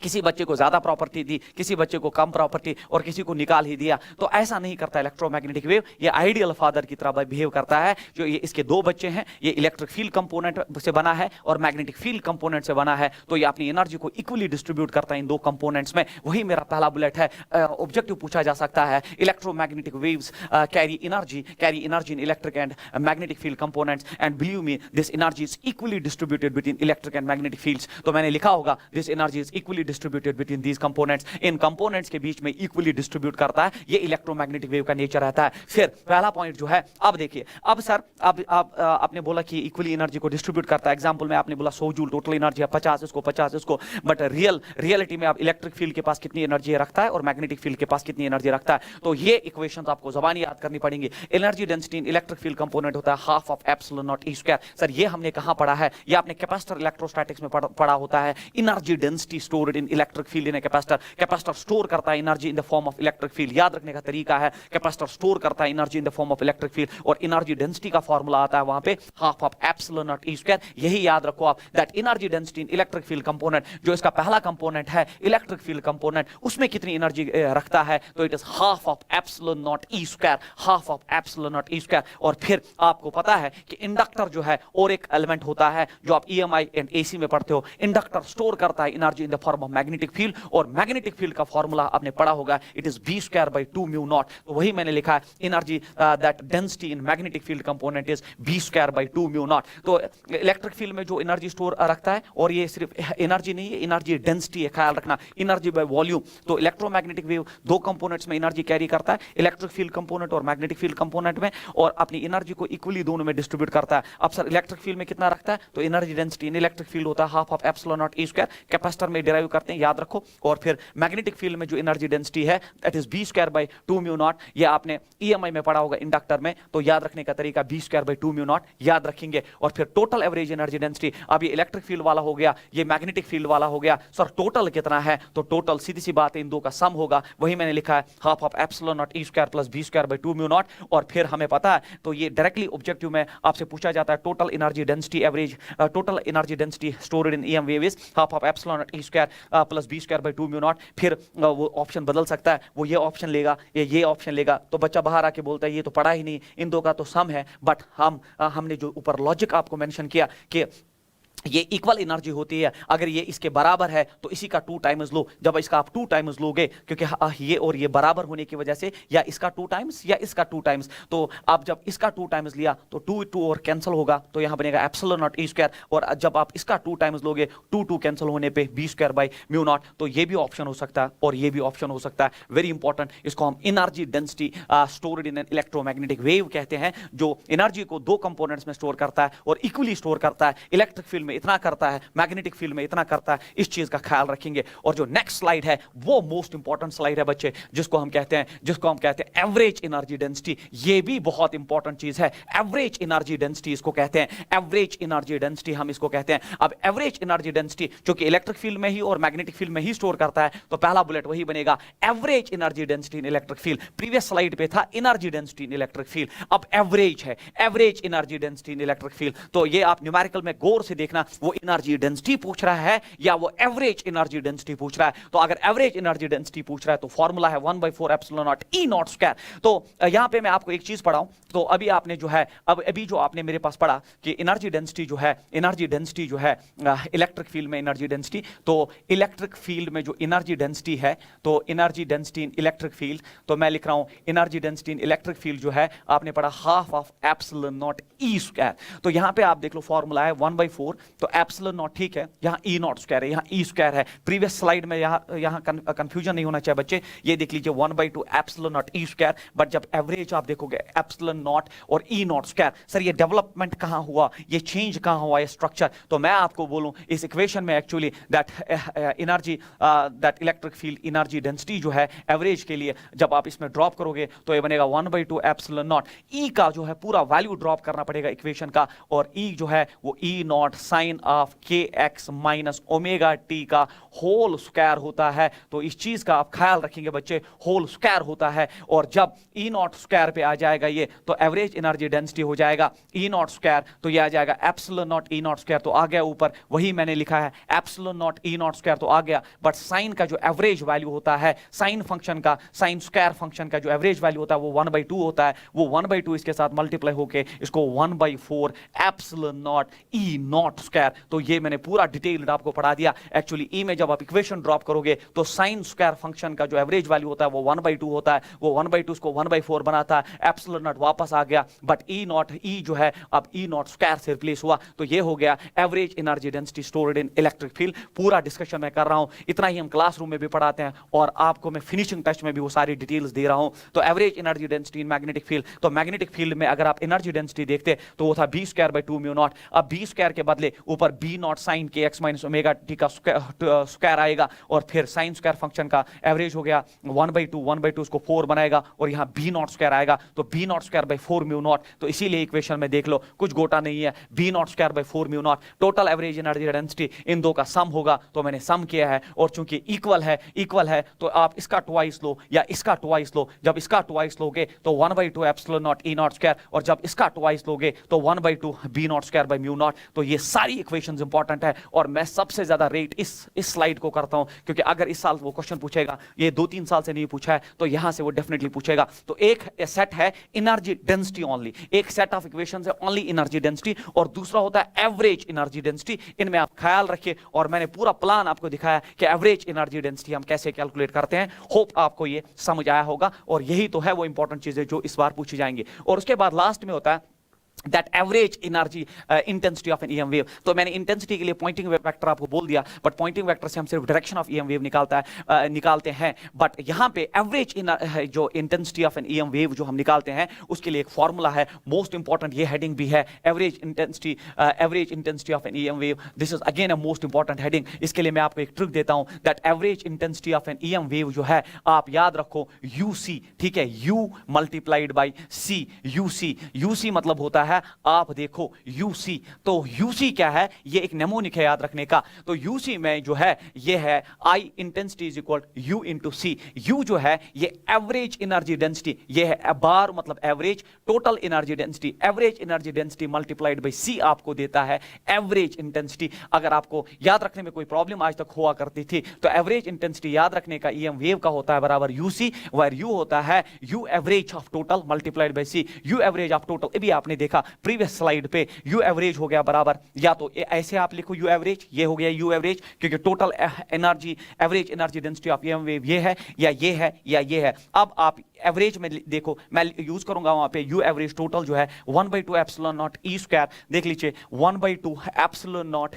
किसी बच्चे को ज्यादा प्रॉपर्टी दी, किसी बच्चे को कम प्रॉपर्टी और किसी को निकाल ही दिया। तो ऐसा नहीं करता इलेक्ट्रोमैग्नेटिक वेव, ये आइडियल फादर की तरह बिहेव करता है। जो ये इसके दो बच्चे हैं, ये इलेक्ट्रिक फील्ड कंपोनेंट से बना है और मैग्नेटिक फील्ड कंपोनेंट से बना है, तो ये अपनी एनर्जी को इक्वली डिस्ट्रीब्यूट करता है इन दो कंपोनेंट्स में। वही मेरा पहला बुलेट है। ऑब्जेक्टिव पूछा जा सकता है, electromagnetic waves carry energy in electric and magnetic field components, and believe me this energy is equally distributed between electric and magnetic fields. तो मैंने लिखा होगा this energy is equally distributed between these components, in components के बीच में equally distribute करता है। ये electromagnetic wave का नेचर रहता है। फिर पहला पॉइंट जो है, अब देखिए, अब सर अब आपने बोला कि इक्वली एनर्जी को डिस्ट्रीब्यूट करता है। एग्जांपल में आपने बोला 100 जूल टोटल एनर्जी है, 50 इसको, बट रियलिटी में आप इलेक्ट्रिक फील्ड के पास कितनी एनर्जी रखता है और मैग्नेटिक फील्ड के पास कितनी एनर्जी रखता है। तो ये इक्वेशंस आपको ज़बानी याद करनी पड़ेंगी। एनर्जी डेंसिटी इन इलेक्ट्रिक फील्ड कंपोनेंट होता है half of epsilon naught e square. Sir ये हमने कहां पढ़ा है? ये आपने कैपेसिटर इलेक्ट्रोस्टैटिक्स में पढ़ा होता है। एनर्जी डेंसिटी स्टोर्ड इन इलेक्ट्रिक फील्ड इन कैपेसिटर स्टोर करता है energy in the form of electric field. याद रखने का तरीका है, कैपेसिटर स्टोर करता है energy in the form of electric field, और एनर्जी डेंसिटी का फार्मूला आता है वहां पे half of epsilon naught e square. यही याद रखो आप, that energy density in electric field component, जो इसका पहला कंपोनेंट है इलेक्ट्रिक फील्ड कंपोनेंट, उसमें कितनी एनर्जी रखता है? तो it is half of epsilon naught e square, half of epsilon naught e square. और फिर आपको पता है कि इंडक्टर जो है और एक एलिमेंट होता है जो आप ईएमआई एंड एसी में पढ़ते हो। इंडक्टर स्टोर करता है energy in the form of magnetic field, और मैग्नेटिक फील्ड का फॉर्मूला आपने पढ़ा होगा, it is b square by 2 mu naught. तो वही मैंने लिखा है, energy that density in magnetic field component is b square by 2 mu naught. तो इलेक्ट्रिक फील्ड में जो एनर्जी स्टोर रखता है, और ये सिर्फ एनर्जी नहीं है, एनर्जी डेंसिटी है, ख्याल रखना, एनर्जी बाय वॉल्यूम। तो इलेक्ट्रोमैग्नेटिक वेव दो कंपोनेंट्स में एनर्जी कैरी करता है, इलेक्ट्रिक फील्ड कंपोनेंट और मैग्नेटिक फील्ड कंपोनेंट में, और अपनी एनर्जी को इक्वली दोनों में डिस्ट्रीब्यूट करता है। अब सर इलेक्ट्रिक फील्ड में कितना रखता है? तो एनर्जी डेंसिटी इन इलेक्ट्रिक फील्ड होता है half of epsilon naught e square, capacitor में डिराइव करते हैं, याद रखो। और फिर मैग्नेटिक फील्ड में जो एनर्जी डेंसिटी है that is b square by 2 mu naught. ये आपने ईएमआई में पढ़ा होगा इंडक्टर में, तो याद रखने का तरीका b square by 2 mu naught याद रखेंगे। और फिर टोटल एवरेज एनर्जी डेंसिटी, अब ये इलेक्ट्रिक फील्ड वाला हो गया, ये मैग्नेटिक फील्ड वाला हो गया। सर टोटल कितना है? तो टोटल सीधी सी बात है, इन दो का सम होगा। वही मैंने लिखा है half of epsilon naught e square plus b square by 2 mu naught. और फिर हमें पता है, तो ये डायरेक्टली ऑब्जेक्टिव में आपसे पूछा जाता है, total energy density average, total energy density stored in EM wave is half of epsilon naught e square plus b square by 2 mu naught. फिर वो ऑप्शन बदल सकता है, वो ये ऑप्शन लेगा, ये ऑप्शन लेगा। तो बच्चा बाहर आके बोलता है ये तो पढ़ा ही नहीं, इन दो का तो सम है। बट हमने जो ऊपर लॉजिक आपको मेंशन किया कि ये इक्वल एनर्जी होती है, अगर ये इसके बराबर है तो इसी का 2 टाइम्स लो। जब इसका आप 2 टाइम्स लोगे, क्योंकि ये और ये बराबर होने की वजह से, या इसका 2 टाइम्स या इसका 2 टाइम्स, तो आप जब इसका 2 टाइम्स लिया तो 2 और कैंसिल होगा, तो यहां बनेगा एप्सिलॉन नॉट ई स्क्वायर। और जब आप इसका 2 टाइम्स लोगे, 2 कैंसिल होने पे b square by mu naught. तो ये भी ऑप्शन हो सकता है और ये भी ऑप्शन हो सकता है। वेरी इंपॉर्टेंट, इसको हम energy density stored in an electromagnetic wave कहते हैं, जो एनर्जी को दो कंपोनेंट्स में स्टोर करता है और इक्वली स्टोर करता है। इलेक्ट्रिक फील्ड में इतना करता है, मैग्नेटिक फील्ड में इतना करता है। इस चीज का ख्याल रखेंगे। और जो नेक्स्ट स्लाइड है वो मोस्ट इंपॉर्टेंट स्लाइड है बच्चे, जिसको हम कहते हैं एवरेज एनर्जी डेंसिटी। ये भी बहुत इंपॉर्टेंट चीज है, एवरेज एनर्जी डेंसिटी इसको कहते हैं, एवरेज एनर्जी डेंसिटी हम इसको कहते हैं। अब एवरेज एनर्जी डेंसिटी जो कि इलेक्ट्रिक फील्ड में ही और मैग्नेटिक फील्ड में ही स्टोर करता है, तो पहला बुलेट वही बनेगा, एवरेज एनर्जी डेंसिटी इन इलेक्ट्रिक फील्ड। प्रीवियस स्लाइड पे था एनर्जी डेंसिटी इन इलेक्ट्रिक फील्ड, अब एवरेज है, एवरेज एनर्जी डेंसिटी इन इलेक्ट्रिक फील्ड। तो ये आप न्यूमेरिकल में गौर से देखना, वो एनर्जी डेंसिटी पूछ रहा है या वो एवरेज एनर्जी डेंसिटी पूछ रहा है। तो अगर एवरेज एनर्जी डेंसिटी पूछ रहा है तो फॉर्मूला है 1/4 epsilon naught E not square. तो यहां पे मैं आपको एक चीज पढ़ाऊं, तो अभी आपने जो है, अभी जो आपने मेरे पास पढ़ा कि एनर्जी डेंसिटी जो है इलेक्ट्रिक फील्ड में एनर्जी डेंसिटी, तो इलेक्ट्रिक फील्ड में जो एनर्जी डेंसिटी है, तो एनर्जी डेंसिटी इन इलेक्ट्रिक फील्ड, तो मैं लिख रहा हूं एनर्जी डेंसिटी इन इलेक्ट्रिक फील्ड जो है आपने पढ़ा half of epsilon naught e square. तो यहां पे आप देख लो फॉर्मूला है 1/4 तो एप्सिलॉन नॉट ठीक है, यहाँ ई नॉट स्क्वायर है, यहाँ ई स्क्वायर है। प्रीवियस स्लाइड में यहाँ कंफ्यूजन नहीं होना चाहिए बच्चे, ये देख लीजिए 1/2 epsilon naught e square, but जब एवरेज आप देखोगे एप्सिलॉन नॉट और ई नॉट स्क्वायर, सर ये डेवलपमेंट कहाँ हुआ, ये चेंज कहाँ हुआ, ये स्ट्रक्चर। तो मैं आपको बोलूं इस इक्वेशन में actually that energy that electric field energy density जो है एवरेज के लिए जब आप इसमें ड्रॉप करोगे तो ये बनेगा 1/2 एप्सिलॉन नॉट। ई का जो है पूरा वैल्यू ड्रॉप करना पड़ेगा इक्वेशन का, और ई जो है वो ई not sine of k x minus omega T का होल स्क्वायर होता है। तो इस चीज का आप ख्याल रखेंगे बच्चे, होल स्क्वायर होता है, और जब ई नॉट स्क्वायर पे आ जाएगा ये तो एवरेज एनर्जी डेंसिटी हो जाएगा ई नॉट स्क्वायर, तो ये आ जाएगा epsilon naught E not square, तो आ गया ऊपर वही मैंने लिखा है epsilon naught E not square, तो आ गया। बट साइन का जो एवरेज वैल्यू होता है, साइन फंक्शन का, साइन स्क्वायर फंक्शन का जो एवरेज वैल्यू होता है वो 1/2 होता है, वो 1/2 इसके साथ मल्टीप्लाई होके इसको 1/4 epsilon naught E not square. तो ये मैंने पूरा डिटेल्ड आपको पढ़ा दिया। एक्चुअली ई में जब आप इक्वेशन ड्रॉप करोगे तो साइन स्क्वायर फंक्शन का जो एवरेज वैल्यू होता है वो 1/2 होता है, वो 1/2 उसको 1/4 बनाता है, एप्सिलॉन नॉट वापस आ गया, बट ई नॉट, ई जो है अब ई नॉट स्क्वायर से रिप्लेस हुआ, तो ये हो गया एवरेज एनर्जी डेंसिटी स्टोर्ड इन इलेक्ट्रिक फील्ड। पूरा डिस्कशन मैं कर रहा हूं, इतना ही हम क्लासरूम में भी पढ़ाते हैं और आपको मैं फिनिशिंग टच में भी वो सारी डिटेल्स दे रहा हूं। तो average energy density in magnetic field, तो मैग्नेटिक फील्ड में अगर आप एनर्जी डेंसिटी देखते तो वो था b²/2 म्यू नॉट। अब b स्क्वायर के बदले ऊपर b नॉट साइन के एक्स माइनस ओमेगा टी का स्क्वायर आएगा, और फिर साइन स्क्वायर फंक्शन का एवरेज हो गया 1/2 उसको 4 बनाएगा, और यहाँ b नॉट स्क्वायर आएगा, तो b naught square by 4 mu naught. तो इसीलिए इक्वेशन में देख लो कुछ गोटा नहीं है, b naught square by 4 mu naught total average energy density, इन दो का सम होगा, तो मैंने सम किया है, और चूंकि इक्वल है तो आप इसका ट्वाइस लो या इसका ट्वाइस लो। जब इसका ट्वाइस लोगे तो 1/2 epsilon naught E not square, और जब इसका ट्वाइस लोगे तो 1/2 b naught square by mu naught. तो ये सारी इक्वेशंस इंपॉर्टेंट है, और मैं सबसे ज्यादा रेट इस स्लाइड को करता हूं, क्योंकि अगर इस साल वो क्वेश्चन पूछेगा, ये 2-3 साल से नहीं पूछा है, तो यहां से वो डेफिनेटली पूछेगा। तो एक सेट है एनर्जी डेंसिटी ओनली, एक सेट ऑफ इक्वेशंस है ओनली एनर्जी डेंसिटी, और दूसरा होता है एवरेज एनर्जी डेंसिटी। इनमें आप ख्याल रखिए, और मैंने पूरा प्लान आपको दिखाया कि एवरेज एनर्जी डेंसिटी हम कैसे कैलकुलेट करते हैं। होप आपको ये समझ आया होगा, और यही तो है वो इंपॉर्टेंट चीजें जो इस बार पूछी जाएंगी। और उसके बाद लास्ट में होता है that average energy intensity of an EM wave। तो मैंने इंटेंसिटी के लिए पॉइंटिंग वेक्टर आपको बोल दिया, बट पॉइंटिंग वेक्टर से हम सिर्फ डायरेक्शन ऑफ EM वेव निकालते हैं, बट यहाँ पे एवरेज जो intensity of an EM wave जो हम निकालते हैं उसके लिए एक फॉर्मूला है, मोस्ट इंपॉर्टेंट ये हेडिंग भी है, average intensity of an EM wave. This is again a most important heading. इसके लिए मैं आपको एक ट्रिक देता हूं, that average intensity of an EM wave जो है आप याद रखो UC, ठीक है, U multiplied by C। UC मतलब होता है, आप देखो UC, तो UC क्या है, ये एक नेमोनिक है याद रखने का। तो UC में जो है ये है I intensity is equal U into C। U जो है ये एवरेज एनर्जी डेंसिटी, ये है बार मतलब average, total energy density, average energy density multiplied by C आपको देता है एवरेज इंटेंसिटी। अगर आपको याद रखने में कोई प्रॉब्लम आज तक हुआ करती थी, तो एवरेज इंटेंसिटी याद रखने का EM वेव का होता है बराबर UC, वेयर U होता है U average of total multiplied by C। U average of total, ये भी आपने देखा प्रीवियस स्लाइड पे, U एवरेज हो गया बराबर, या तो ऐसे आप लिखो U एवरेज, ये हो गया U एवरेज, क्योंकि total energy, average energy density of EM wave ये है या ये है या ये है। अब आप एवरेज में देखो, मैं यूज करूंगा वहां पे U एवरेज टोटल जो है 1/2 एप्सिलॉन नॉट E स्क्वायर, देख लीजिए 1/2 epsilon naught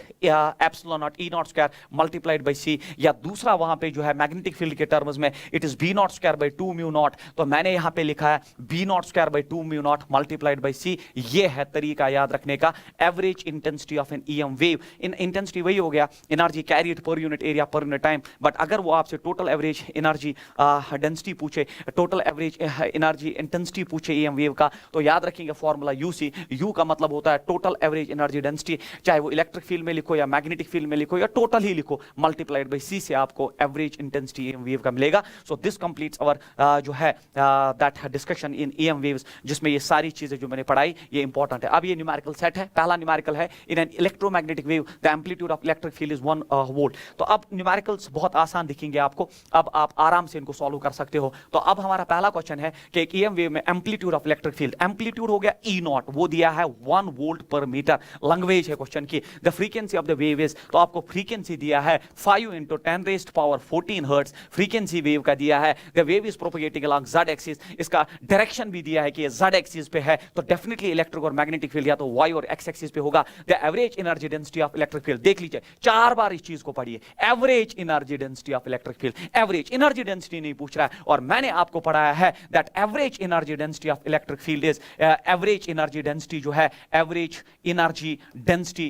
E naught square multiplied by C, या दूसरा वहां पे जो है मैग्नेटिक फील्ड के टर्म्स में it is B naught square by 2 mu naught, तो मैंने यहां पे लिखा है B naught square by 2 mu naught multiplied by C। ये है तरीका याद रखने का average intensity of an EM wave. इन इंटेंसिटी वही हो गया energy carried per unit area per unit time, but अगर वो आपसे टोटल एवरेज एनर्जी डेंसिटी पूछे, टोटल एवरेज एनर्जी इंटेंसिटी पूछे EM वेव का, तो याद रखेंगे फॉर्मूला UC। U का मतलब होता है टोटल एवरेज एनर्जी डेंसिटी, चाहे वो इलेक्ट्रिक फील्ड में लिखो या मैग्नेटिक फील्ड में लिखो या टोटल ही लिखो, मल्टीप्लाइड बाई C से आपको एवरेज इंटेंसिटी EM वेव का मिलेगा। सो दिस कंप्लीट्स आवर जो है that discussion in EM waves, जिसमें ये सारी चीजें जो मैंने पढ़ाई ये इंपॉर्टेंट है। अब ये न्यूमेरिकल सेट है, पहला न्यूमेरिकल है in N electromagnetic wave the amplitude of electric field is 1 volt. तो अब न्यूमेरिकल्स बहुत आसान दिखेंगे आपको, अब आप आराम से इनको सॉल्व कर सकते हो। तो अब हमारा पहला क्वेश्चन है कि एक ईएम वेव में amplitude of electric field, amplitude हो गया ई नॉट, वो दिया है 1 वोल्ट पर मीटर। लैंग्वेज है क्वेश्चन की, the frequency of the wave is, तो आपको फ्रीक्वेंसी दिया है 5 × 10⁻14 हर्ट्ज फ्रीक्वेंसी वेव का दिया है। The wave is propagating along z axis, इसका डायरेक्शन भी दिया है कि ये z एक्सिस पे है, तो डेफिनेटली इलेक्ट्रिक और मैग्नेटिक फील्ड या तो y और x एक्सिस पे होगा। The average energy density of electric field, देख लीजिए 4 बार इस चीज को पढ़िए, average energy density of electric field, average energy density नहीं पूछ रहा है। और मैंने आपको पढ़ाया है that average energy density of electric field is, average energy density जो है, एवरेज एनर्जी डेंसिटी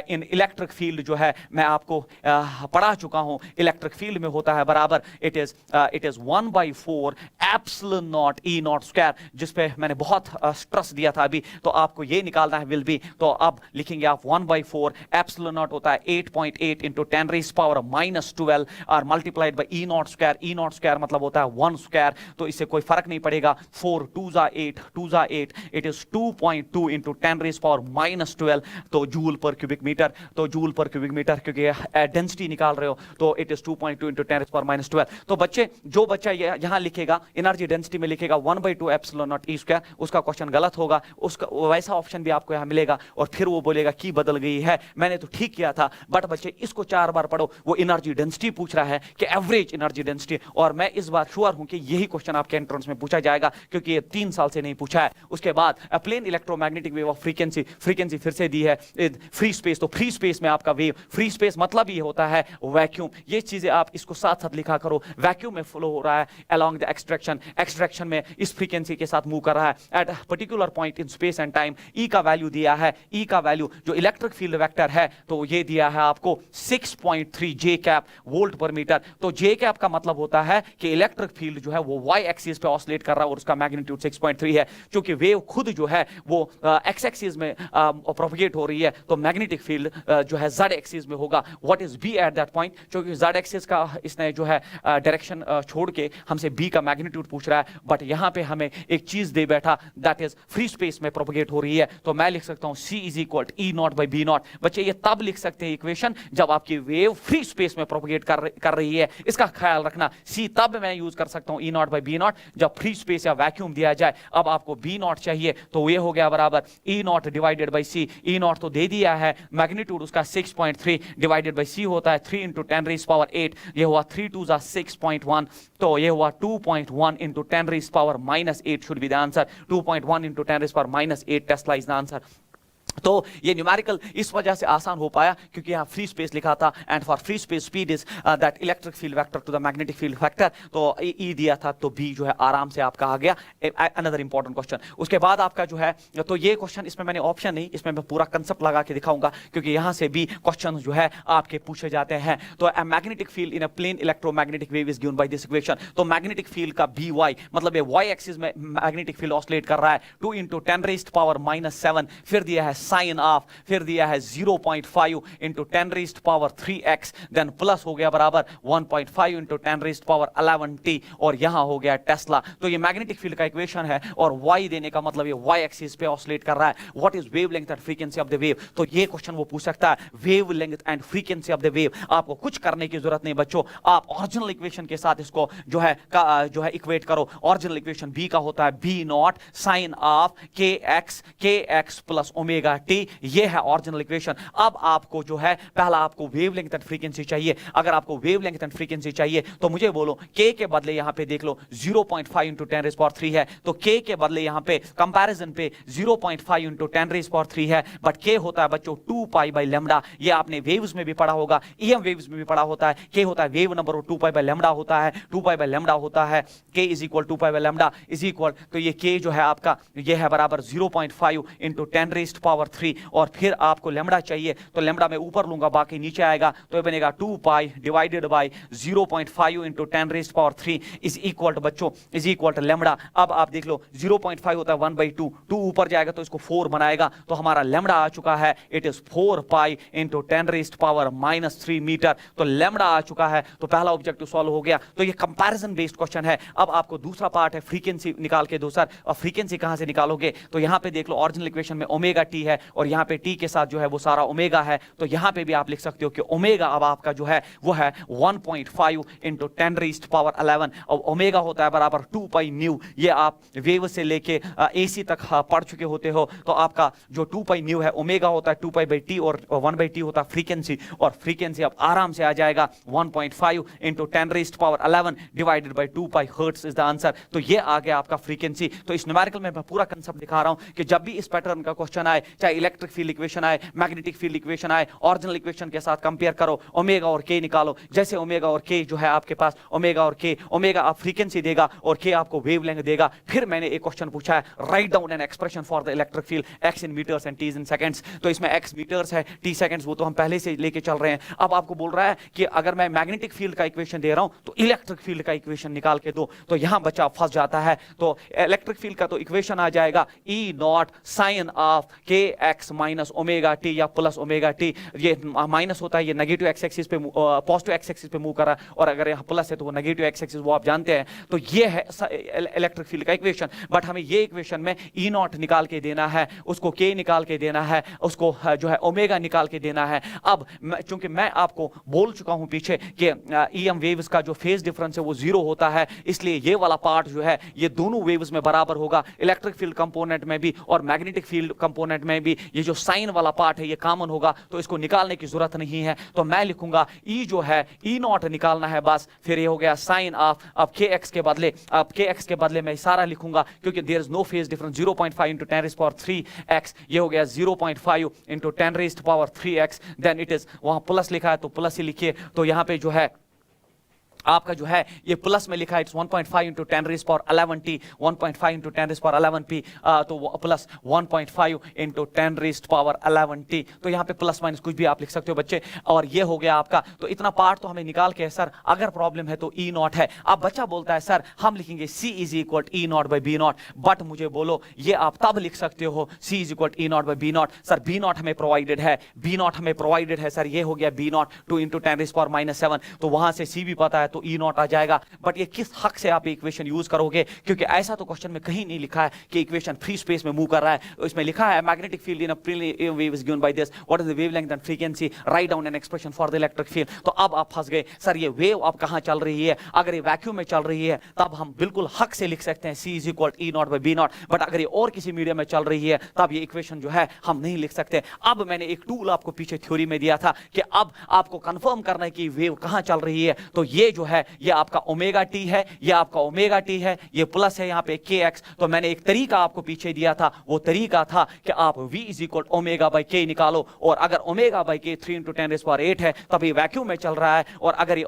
इन इलेक्ट्रिक फील्ड जो है मैं आपको पढ़ा चुका हूं, इलेक्ट्रिक फील्ड में होता है बराबर it is 1/4 epsilon naught E not square, जिस पे मैंने बहुत स्ट्रेस दिया था अभी, तो आपको ये निकालना है विल बी, तो अब लिखेंगे आप 1/4 एप्सिलॉन नॉट होता है 8.8 × 10⁻⁻12 और multiplied by E not square, E not square मतलब होता है 1 स्क्वायर, तो इससे कोई फर्क नहीं पड़ेगा। 4 2 ज़ा 8 2 ज़ा 8, इट इज 2.2 × 10⁻12, तो जूल पर क्यूबिक मीटर, तो जूल पर क्यूबिक मीटर, क्योंकि डेंसिटी निकाल रहे हो तो इट इज 2.2 × 10⁻12। तो बच्चे, जो बच्चा यहां लिखेगा एनर्जी डेंसिटी में लिखेगा 1/2 एप्सिलॉन नॉट ई स्क्वायर, उसका क्वेश्चन गलत होगा, उसका वैसा ऑप्शन भी आपको यहां मिलेगा और फिर वो बोलेगा की बदल गई है, मैंने तो ठीक किया था। बट बच्चे इसको 4 बार पढ़ो, वो एनर्जी डेंसिटी पूछ रहा है कि एवरेज एनर्जी डेंसिटी, और मैं इस बार श्योर हूं कि यही क्वेश्चन आपके एंट्रेंस में पूछा जाएगा क्योंकि ये 3 साल से नहीं पूछा है। उसके बाद plane electromagnetic wave of frequency, frequency फिर से दी है फ्री स्पेस, तो फ्री स्पेस में आपका वेव, फ्री स्पेस मतलब ये होता है वैक्यूम, ये चीजें आप इसको साथ साथ लिखा करो, वैक्यूम में फ्लो हो रहा है अलोंग द एक्सट्रैक्शन, एक्सट्रैक्शन में इस फ्रीक्वेंसी के साथ मूव कर रहा है at particular point in space and time. E का वैल्यू दिया है, ई का वैल्यू जो इलेक्ट्रिक फील्ड वेक्टर है तो ये दिया है आपको 6.3 जे कैप वोल्ट पर मीटर। तो जे कैप का मतलब होता है कि इलेक्ट्रिक फील्ड जो है वो वाई एक्सिस पे ऑसिलेट कर रहा है और उसका मैग्नीट्यूड 6.3 है। क्योंकि वेव खुद जो है वो एक्स एक्सिस में प्रोपगेट हो रही है तो मैग्नेटिक फील्ड जो है जेड एक्सिस में होगा। What is b at that point, क्योंकि जेड एक्सिस का इसने जो है डायरेक्शन छोड़ के हमसे बी का मैग्नीट्यूड पूछ रहा है, बट यहां पे हमें एक चीज दे बैठा दैट इज फ्री स्पेस में प्रोपगेट हो रही है, तो मैं लिख सकता हूं C is equal E naught by B naught. बच्चे ये तब लिख सकते हैं इक्वेशन जब आपकी वेव फ्री स्पेस में प्रोपगेट कर रही है, इसका ख्याल रखना। C तब मैं यूज कर सकता हूं E naught by B naught जब फ्री स्पेस या वैक्यूम दिया जाए। अब आपको बी नॉट चाहिए तो ये हो गया बराबर E not divided by C। E not तो दे दिया है, मैग्नीट्यूड उसका 6.3 डिवाइडेड बाई C होता है 3 × 10⁻8, ये हुआ 3 2 ज़ा 6.1, तो ये हुआ 2.1 × 10⁻⁻8 should be the answer। 2.1 × 10⁻⁸ Tesla is the answer. तो ये न्यूमेरिकल इस वजह से आसान हो पाया क्योंकि यहाँ फ्री स्पेस लिखा था and for free space speed is that electric field vector to the magnetic field vector, तो ई दिया था तो बी जो है आराम से आपका आ गया। अनदर इंपॉर्टेंट क्वेश्चन उसके बाद आपका जो है, तो ये क्वेश्चन इसमें मैंने ऑप्शन नहीं, इसमें मैं पूरा कंसेप्ट लगा के दिखाऊंगा क्योंकि यहाँ से भी क्वेश्चन जो है आपके पूछे जाते हैं। तो magnetic field in a plane electromagnetic wave is given by this equation. तो मैग्नेटिक फील्ड का बी वाई मतलब ये वाई एक्सिस में मैग्नेटिक फील्ड ऑसिलेट कर रहा है 2 × 10⁻⁷, फिर दिया है साइन ऑफ, फिर दिया है 0.5 × 10⁻3x, देन प्लस हो गया बराबर 1.5 × 10⁻11t और यहां हो गया टेस्ला। तो ये मैग्नेटिक फील्ड का इक्वेशन है और y देने का मतलब ये y एक्सिस पे ऑसिलेट कर रहा है। What is wavelength and frequency of the wave, तो ये क्वेश्चन वो पूछ सकता है wavelength and frequency of the wave. आपको कुछ करने की जरूरत नहीं बच्चों, आप ओरिजिनल इक्वेशन के साथ इसको जो है इक्वेट करो। ओरिजिनल इक्वेशन b का होता है b naught sine of kx plus omega t, ये है ओरिजिनल इक्वेशन। अब आपको जो है पहला आपको वेवलेंथ एंड फ्रीक्वेंसी चाहिए। अगर आपको वेवलेंथ एंड फ्रीक्वेंसी चाहिए तो मुझे बोलो k के बदले यहां पे देख लो 0.5 × 10⁻3 है, तो k के बदले यहां पे कंपैरिजन पे 0.5 × 10⁻3 है, बट k होता है बच्चों 2π/λ। ये आपने वेव्स में भी पढ़ा होगा, ईएम वेव्स में भी पढ़ा होता है। k होता है वेव नंबर और 2π/λ होता है, 2π/λ होता है, k is equal 2π/λ is equal, तो ये k जो है आपका ये है बराबर 0.5 × 10⁻3 और फिर आपको लैम्डा चाहिए तो लैम्डा मैं ऊपर लूंगा बाकी नीचे आएगा, तो ये बनेगा 2π divided by 0.5 × 10⁻3 is equal to बच्चों इज इक्वल टू लैम्डा। अब आप देख लो 0.5 होता है 1/2, 2 ऊपर जाएगा तो इसको 4 बनाएगा, तो हमारा लैम्डा आ चुका है इट इज 4π × 10⁻³ मीटर। तो लैम्डा आ चुका है, तो पहला ऑब्जेक्टिव सॉल्व हो गया। तो ये कंपैरिजन बेस्ड क्वेश्चन है। अब आपको दूसरा पार्ट है फ्रीक्वेंसी निकाल के दो सर, और फ्रीक्वेंसी कहां से निकालोगे, तो यहां पे देख लो ओरिजिनल इक्वेशन में ओमेगा टी है है और यहाँ पे टी के साथ जो है वो सारा ओमेगा है, तो यहाँ पे भी आप लिख सकते हो कि ओमेगा अब आपका जो है वो है 1.5 इंटू 10⁻11 और ओमेगा होता है बराबर 2 पाई न्यू। ये आप वेव से लेके एसी तक पढ़ चुके होते हो, तो आपका जो 2 पाई न्यू है ओमेगा होता है 2 पाई बाई टी और 1 बाई टी होता है फ्रीक्वेंसी, और फ्रीक्वेंसी अब आराम से आ जाएगा 1.5 into 10⁻11 divided by 2 pi hertz is the answer. तो ये आ गया आपका फ्रीक्वेंसी। तो इस न्यूमेरिकल में मैं पूरा कंसेप्ट दिखा रहा हूं कि जब भी इस पैटर्न का क्वेश्चन आए, चाहे इलेक्ट्रिक फील्ड इक्वेशन आए, मैग्नेटिक फील्ड इक्वेशन आए, ओरिजिनल इक्वेशन के साथ कंपेयर करो, ओमेगा और के निकालो। जैसे ओमेगा और के जो है आपके पास ओमेगा और के, ओमेगा आप फ्रीक्वेंसी देगा और के आपको वेवलेंथ देगा। फिर मैंने एक क्वेश्चन पूछा है, write down an expression for the electric field x in metres and t in seconds. तो इसमें एक्स मीटर्स है, टी सेकंड्स, वो तो हम पहले से लेके चल रहे हैं। अब आपको बोल रहा है कि अगर मैं मैग्नेटिक फील्ड का इक्वेशन दे रहा हूं तो इलेक्ट्रिक फील्ड का इक्वेशन निकाल के दो। तो यहां बच्चा फंस जाता है। तो इलेक्ट्रिक फील्ड का तो इक्वेशन आ जाएगा ई not sine of k x minus omega t या प्लस ओमेगा टी। ये माइनस होता है, ये नेगेटिव एक्स एक्सिस पे, पॉजिटिव एक्स एक्सिस पे मूव कर रहा है, और अगर यहाँ प्लस है तो वो नेगेटिव एक्स एक्सिस, वो आप जानते हैं। तो ये है इलेक्ट्रिक फील्ड का इक्वेशन। बट हमें ये इक्वेशन में ई नॉट निकाल के देना है, उसको के निकाल के देना है, उसको जो है ओमेगा निकाल के देना है। अब चूंकि मैं आपको बोल चुका हूं पीछे कि ईएम वेव्स का जो फेज डिफरेंस है वो 0 होता है, इसलिए ये वाला पार्ट जो है ये दोनों वेव्स में बराबर होगा, इलेक्ट्रिक फील्ड कंपोनेंट में भी और मैग्नेटिक फील्ड कंपोनेंट में भी। ये जो साइन वाला पार्ट है ये कॉमन होगा, तो इसको निकालने की जरूरत नहीं है। तो मैं लिखूंगा ई जो है ई नॉट निकालना है बस, फिर ये हो गया साइन ऑफ, अब के एक्स के बदले, अब के एक्स के बदले मैं सारा लिखूंगा क्योंकि there is no phase difference, 0.5 into 10⁻³ ये हो गया 0.5 इंटू 10⁻³ देन इट इज, वहां प्लस लिखा है तो प्लस ही लिखिए। तो यहां पे जो है आपका जो है ये प्लस में लिखा है, it's 1.5 into 10⁻11t, 1.5 into 10⁻11p, तो प्लस 1.5 इंटू 10⁻11t। तो यहाँ पे प्लस माइनस कुछ भी आप लिख सकते हो बच्चे। और ये हो गया आपका, तो इतना पार्ट तो हमें निकाल के सर अगर प्रॉब्लम है तो ई नॉट है। अब बच्चा बोलता है सर हम लिखेंगे C is equal E naught by B naught, but मुझे बोलो ये आप तब लिख सकते हो C is equal E naught by B naught. Sir b naught हमें प्रोवाइडेड है, बी नॉट हमें प्रोवाइडेड है सर, ये हो गया बी नॉट 2 इंटू 10⁻⁻7, तो वहां से C भी पता है तो ई नॉट आ जाएगा। बट ये किस हक से आप इक्वेशन यूज करोगे, क्योंकि ऐसा तो क्वेश्चन में कहीं नहीं लिखा है कि इक्वेशन फ्री स्पेस में मूव कर रहा है। इसमें लिखा है magnetic field in a plane wave is given by this, what is the wavelength and frequency, write down an expression for the electric field. तो अब आप फंस गए सर, ये वेव अब कहां चल रही है? अगर ये वैक्यूम में चल रही है तब हम बिल्कुल हक से लिख सकते हैं C is equal E naught by B naught, but अगर ये और किसी मीडियम में चल रही है तब ये इक्वेशन जो है हम नहीं लिख सकते। अब मैंने एक टूल आपको पीछे थ्योरी में दिया था कि अब आपको कंफर्म करना है कि वेव कहां चल रही है। तो ये जो है ये आपका ओमेगा टी है, ये आपका ओमेगा टी है, ये प्लस है यहाँ पे के एक्स। तो मैंने एक तरीका आपको पीछे दिया था, वो तरीका था कि आप V is equal omega by के निकालो, और अगर ओमेगा बाई के 3 इंटू 10⁻8 है तब ये वैक्यूम में चल रहा है, और अगर ये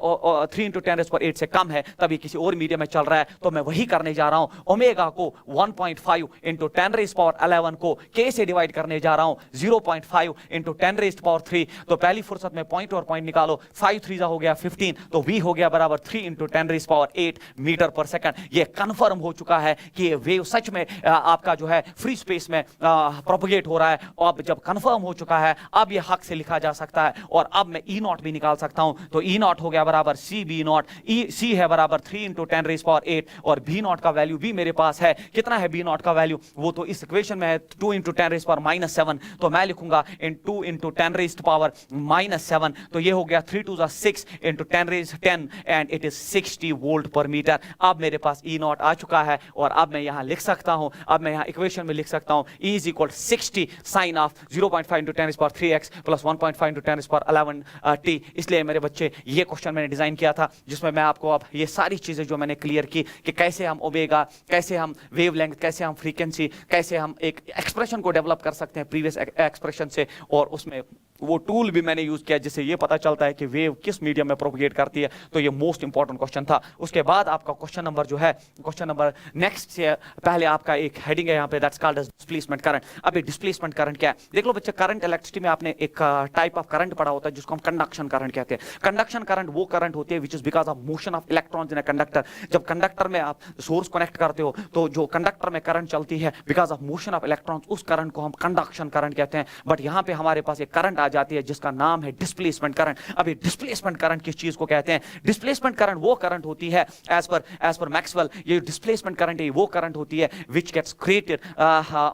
3 इंटू 10⁻8 से कम है तब ये किसी और मीडियम में चल रहा है। तो मैं वही करने जा रहा हूं, ओमेगा को 1.5 इंटू 10⁻11 को के से डिवाइड करने जा रहा हूं 0.5 इंटू 10⁻3। तो पहली फुर्सत में पॉइंट और पॉइंट निकालो, 5 3 हो गया 15, तो V हो गया बराबर 3 इंटू 10⁸ मीटर पर सेकंड। ये कंफर्म हो चुका है कि ये वेव सच में आपका जो है फ्री स्पेस में प्रोपगेट हो रहा है। अब जब कंफर्म हो चुका है अब ये हक से लिखा जा सकता है, और अब मैं ई नॉट भी निकाल सकता हूं। तो ई नॉट हो गया बराबर C बी नॉट, C है बराबर 3 इंटू 10⁸, और बी नॉट का वैल्यू भी मेरे पास है। कितना है बी नॉट का वैल्यू? वो तो इस इक्वेशन में है 2 इंटू 10⁻⁻7, तो मैं लिखूंगा इन 2 इंटू 10⁻⁻7। तो ये हो गया 3 2 6 into 10⁻10 and it is 60 volt पर मीटर। अब मेरे पास ई नॉट आ चुका है, और अब मैं यहां लिख सकता हूं, अब मैं यहां इक्वेशन में लिख सकता हूं E is equal 60 sine of 0.5 into 10⁻3x plus 1.5 into 10⁻11t। इसलिए मेरे बच्चे ये क्वेश्चन मैंने डिजाइन किया था जिसमें मैं आपको अब ये सारी चीजें जो मैंने क्लियर की कि कैसे हम ओमेगा, कैसे हम वेवलेंथ, कैसे हम फ्रीक्वेंसी, कैसे हम एक एक्सप्रेशन को डेवलप कर सकते हैं प्रीवियस एक्सप्रेशन से, और उसमें वो टूल भी मैंने यूज किया जिससे ये पता चलता है कि वेव किस मीडियम में प्रोपगेट करती है। तो ये मोस्ट इंपॉर्टेंट क्वेश्चन था। उसके बाद आपका क्वेश्चन नंबर जो है, क्वेश्चन नंबर नेक्स्ट से पहले आपका एक हेडिंग है यहाँ पे, that's called as displacement current. अब ये डिस्प्लेसमेंट करंट क्या है? देख लो बच्चे, करंट इलेक्ट्रिसिटी में आपने एक टाइप ऑफ करंट पढ़ा होता है जिसको हम कंडक्शन करंट कहते हैं। कंडक्शन करंट वो करंट होती है which is because of motion of electrons in a conductor. जब कंडक्टर में आप सोर्स कनेक्ट करते हो तो जो कंडक्टर में करंट चलती है because of motion of electrons, उस करंट को हम कंडक्शन करंट कहते हैं। बट यहाँ पे हमारे पास एक करंट आ जाती है जिसका नाम है डिस्प्लेसमेंट करंट। अब ये डिस्प्लेसमेंट करंट किस चीज को कहते हैं? डिस्प्लेसमेंट करंट वो करंट होती है एज पर मैक्सवेल, ये डिस्प्लेसमेंट करंट है वो करंट होती है which gets created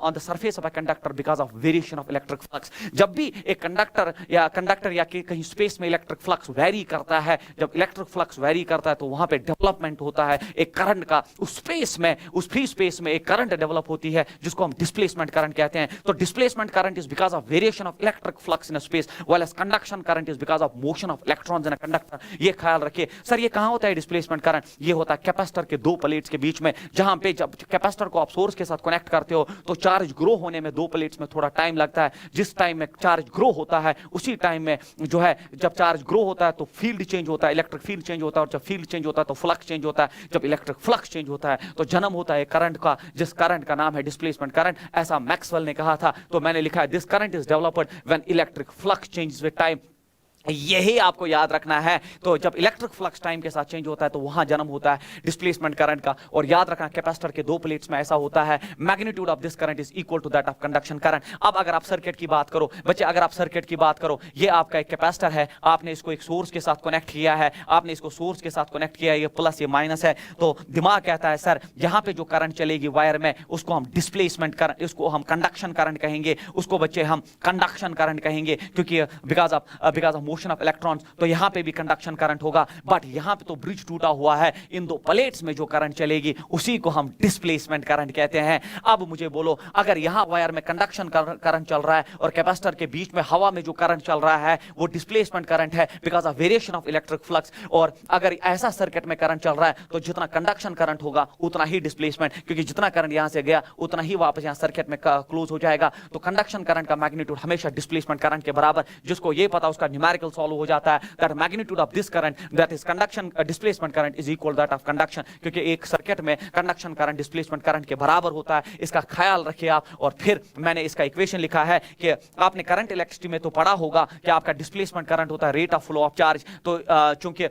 on the surface of a conductor because of variation of electric flux. जब भी एक कंडक्टर या कहीं स्पेस में इलेक्ट्रिक फ्लक्स वेरी करता है, जब इलेक्ट्रिक फ्लक्स वेरी करता है तो वहां पे डेवलपमेंट होता है एक करंट का, उस स्पेस में, उस फ्री स्पेस में एक करंट डेवलप होती है जिसको हम डिस्प्लेसमेंट करंट कहते हैं। तो displacement current is because of variation of electric flux in space, while as conduction current is because of motion of electrons in a conductor. ये ख्याल रखिए। सर ये कहां होता है डिस्प्लेसमेंट करंट? ये होता है कैपेसिटर के दो प्लेट्स के बीच में, जहां पे जब कैपेसिटर को आप सोर्स के साथ कनेक्ट करते हो तो चार्ज ग्रो होने में दो प्लेट्स में थोड़ा टाइम लगता है। जिस टाइम में चार्ज ग्रो होता है उसी टाइम में जो है, जब चार्ज ग्रो होता है तो फील्ड चेंज होता है, इलेक्ट्रिक फील्ड चेंज होता है, और जब फील्ड चेंज होता है तो फ्लक्स चेंज होता है। जब इलेक्ट्रिक फ्लक्स चेंज होता है तो जन्म होता है करंट का, जिस करंट का नाम है डिस्प्लेसमेंट करंट। ऐसा मैक्सवेल ने कहा था, तो मैंने लिखा है this current is developed when electric flux changes with time. यही आपको याद रखना है। तो जब इलेक्ट्रिक फ्लक्स टाइम के साथ चेंज होता है तो वहां जन्म होता है डिस्प्लेसमेंट करंट का। और याद रखना कैपेसिटर के दो प्लेट्स में ऐसा होता है, magnitude of this current is equal to that of conduction current. अब अगर आप सर्किट की बात करो बच्चे, अगर आप सर्किट की बात करो, ये आपका एक कैपेसिटर है, आपने इसको एक सोर्स के साथ कनेक्ट किया है, आपने इसको सोर्स के साथ कनेक्ट किया है, ये प्लस ये माइनस है। तो दिमाग कहता है सर यहां पे जो करंट चलेगी वायर में उसको हम डिस्प्लेसमेंट करंट, उसको हम कंडक्शन करंट कहेंगे, उसको बच्चे हम कंडक्शन करंट कहेंगे, क्योंकि because of motion of electrons. तो यहां पे भी कंडक्शन करंट होगा, बट यहां पे तो ब्रिज टूटा हुआ है, इन दो प्लेट्स में जो करंट चलेगी उसी को हम डिस्प्लेसमेंट करंट कहते हैं। अब मुझे बोलो, अगर यहां वायर में कंडक्शन करंट चल रहा है और कैपेसिटर के बीच में हवा में जो करंट चल रहा है वो डिस्प्लेसमेंट करंट है because of variation of electric flux. और अगर ऐसा सर्किट में करंट चल रहा है तो जितना कंडक्शन करंट होगा उतना ही डिस्प्लेसमेंट, क्योंकि जितना करंट यहां से गया उतना ही वापस यहां सर्किट में क्लोज हो जाएगा। तो कंडक्शन करंट का मैग्नीट्यूड हमेशा डिस्प्लेसमेंट करंट के बराबर, जिसको ये पता उसका न्यूमेरिकल सॉल्व हो जाता है, that magnitude of this current that is conduction displacement current is equal that of conduction, क्योंकि एक सर्किट में कंडक्शन करंट डिस्प्लेसमेंट करंट के बराबर होता है। इसका ख्याल रखिए आप। और फिर मैंने इसका इक्वेशन लिखा है कि आपने करंट इलेक्ट्रिसिटी में तो पढ़ा होगा कि आपका डिस्प्लेसमेंट करंट होता है rate of flow of charge. तो चूंकि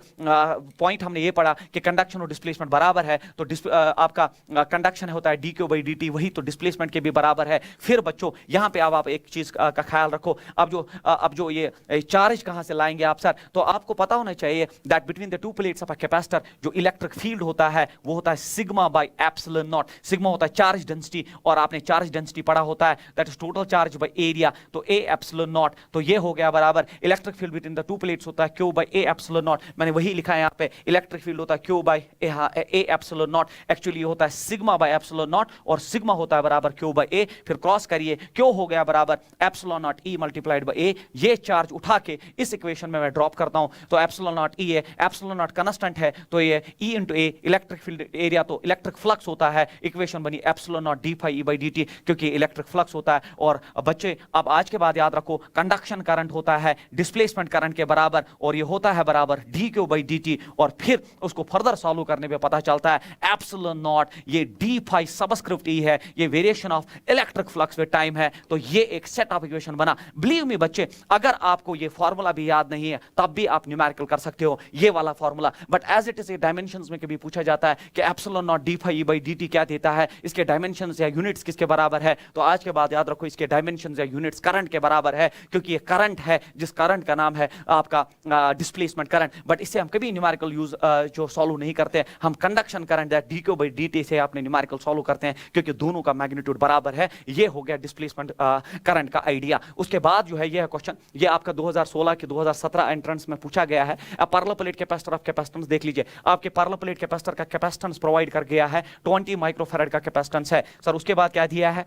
पॉइंट हमने ये पढ़ा कि कंडक्शन और डिस्प्लेसमेंट बराबर है, तो आपका कंडक्शन होता है dq by dt, वही तो डिस्प्लेसमेंट के भी बराबर है। फिर बच्चों यहां पे अब आप एक चीज का ख्याल रखो, अब जो ये चार्ज कहां से लाएंगे आप सर, तो आपको पता होना चाहिए that between the two plates of a capacitor जो इलेक्ट्रिक फील्ड होता है वो होता है sigma by epsilon not. Sigma होता है चार्ज डेंसिटी, और आपने चार्ज डेंसिटी पढ़ा होता है that is total charge by area, तो a एप्सिलॉन नॉट। तो ये हो गया बराबर electric field between the two plates होता है q by a epsilon naught. मैंने वही लिखा है यहां पे, इलेक्ट्रिक फील्ड होता है q by a epsilon naught. Actually ये होता है सिग्मा बाय एप्सिलॉन नॉट, और सिग्मा होता है बराबर q बाय a। फिर क्रॉस करिए, q हो गया बराबर epsilon naught e multiplied by a। ये चार्ज उठा के इस इक्वेशन में मैं ड्रॉप करता हूं, तो एप्सिलॉन नॉट e है, एप्सिलॉन नॉट कांस्टेंट है, तो ये e into a electric field area, तो इलेक्ट्रिक फ्लक्स होता है। इक्वेशन बनी epsilon naught d phi e by dt, क्योंकि इलेक्ट्रिक फ्लक्स होता है। और बच्चे अब आज के बाद याद रखो, कंडक्शन करंट होता है डिस्प्लेसमेंट करंट के बराबर, और ये होता है बराबर dq by dt। और फिर उसको फर्दर सॉल्व करने पे पता चलता है एप्सिलॉन नॉट ये d phi सबस्क्रिप्ट e है, ये variation of electric flux with time है। तो ये एक सेट ऑफ इक्वेशन बना। बिलीव मी बच्चे, अगर आपको ये फार्मूला भी याद नहीं है तब भी आप न्यूमेरिकल कर सकते हो ये वाला formula, but as it is ये डायमेंशंस में कभी पूछा जाता है कि epsilon naught d phi e by dt क्या देता है, इसके डायमेंशंस या यूनिट्स किसके बराबर है। तो आज के बाद याद रखो इसके डायमेंशंस या यूनिट्स करंट के बराबर है, क्योंकि ये करंट है जिस करंट का नाम है आपका डिस्प्लेसमेंट करंट। बट इससे हम कभी न्यूमेरिकल यूज जो सॉल्व नहीं करते, हम conduction current dq by dt से अपने न्यूमेरिकल सॉल्व करते हैं, क्योंकि दोनों का मैग्नीट्यूड बराबर है। ये हो गया डिस्प्लेसमेंट करंट का आइडिया। उसके बाद जो है ये क्वेश्चन, ये आपका 2016 के 2017 एंट्रेंस में पूछा गया है। Parallel plate capacitor of capacitance देख लीजिए, आपके पैरेलल प्लेट कैपेसिटर का कैपेसिटेंस प्रोवाइड कर गया है 20 माइक्रोफैराड का कैपेसिटेंस है सर। उसके बाद क्या दिया है,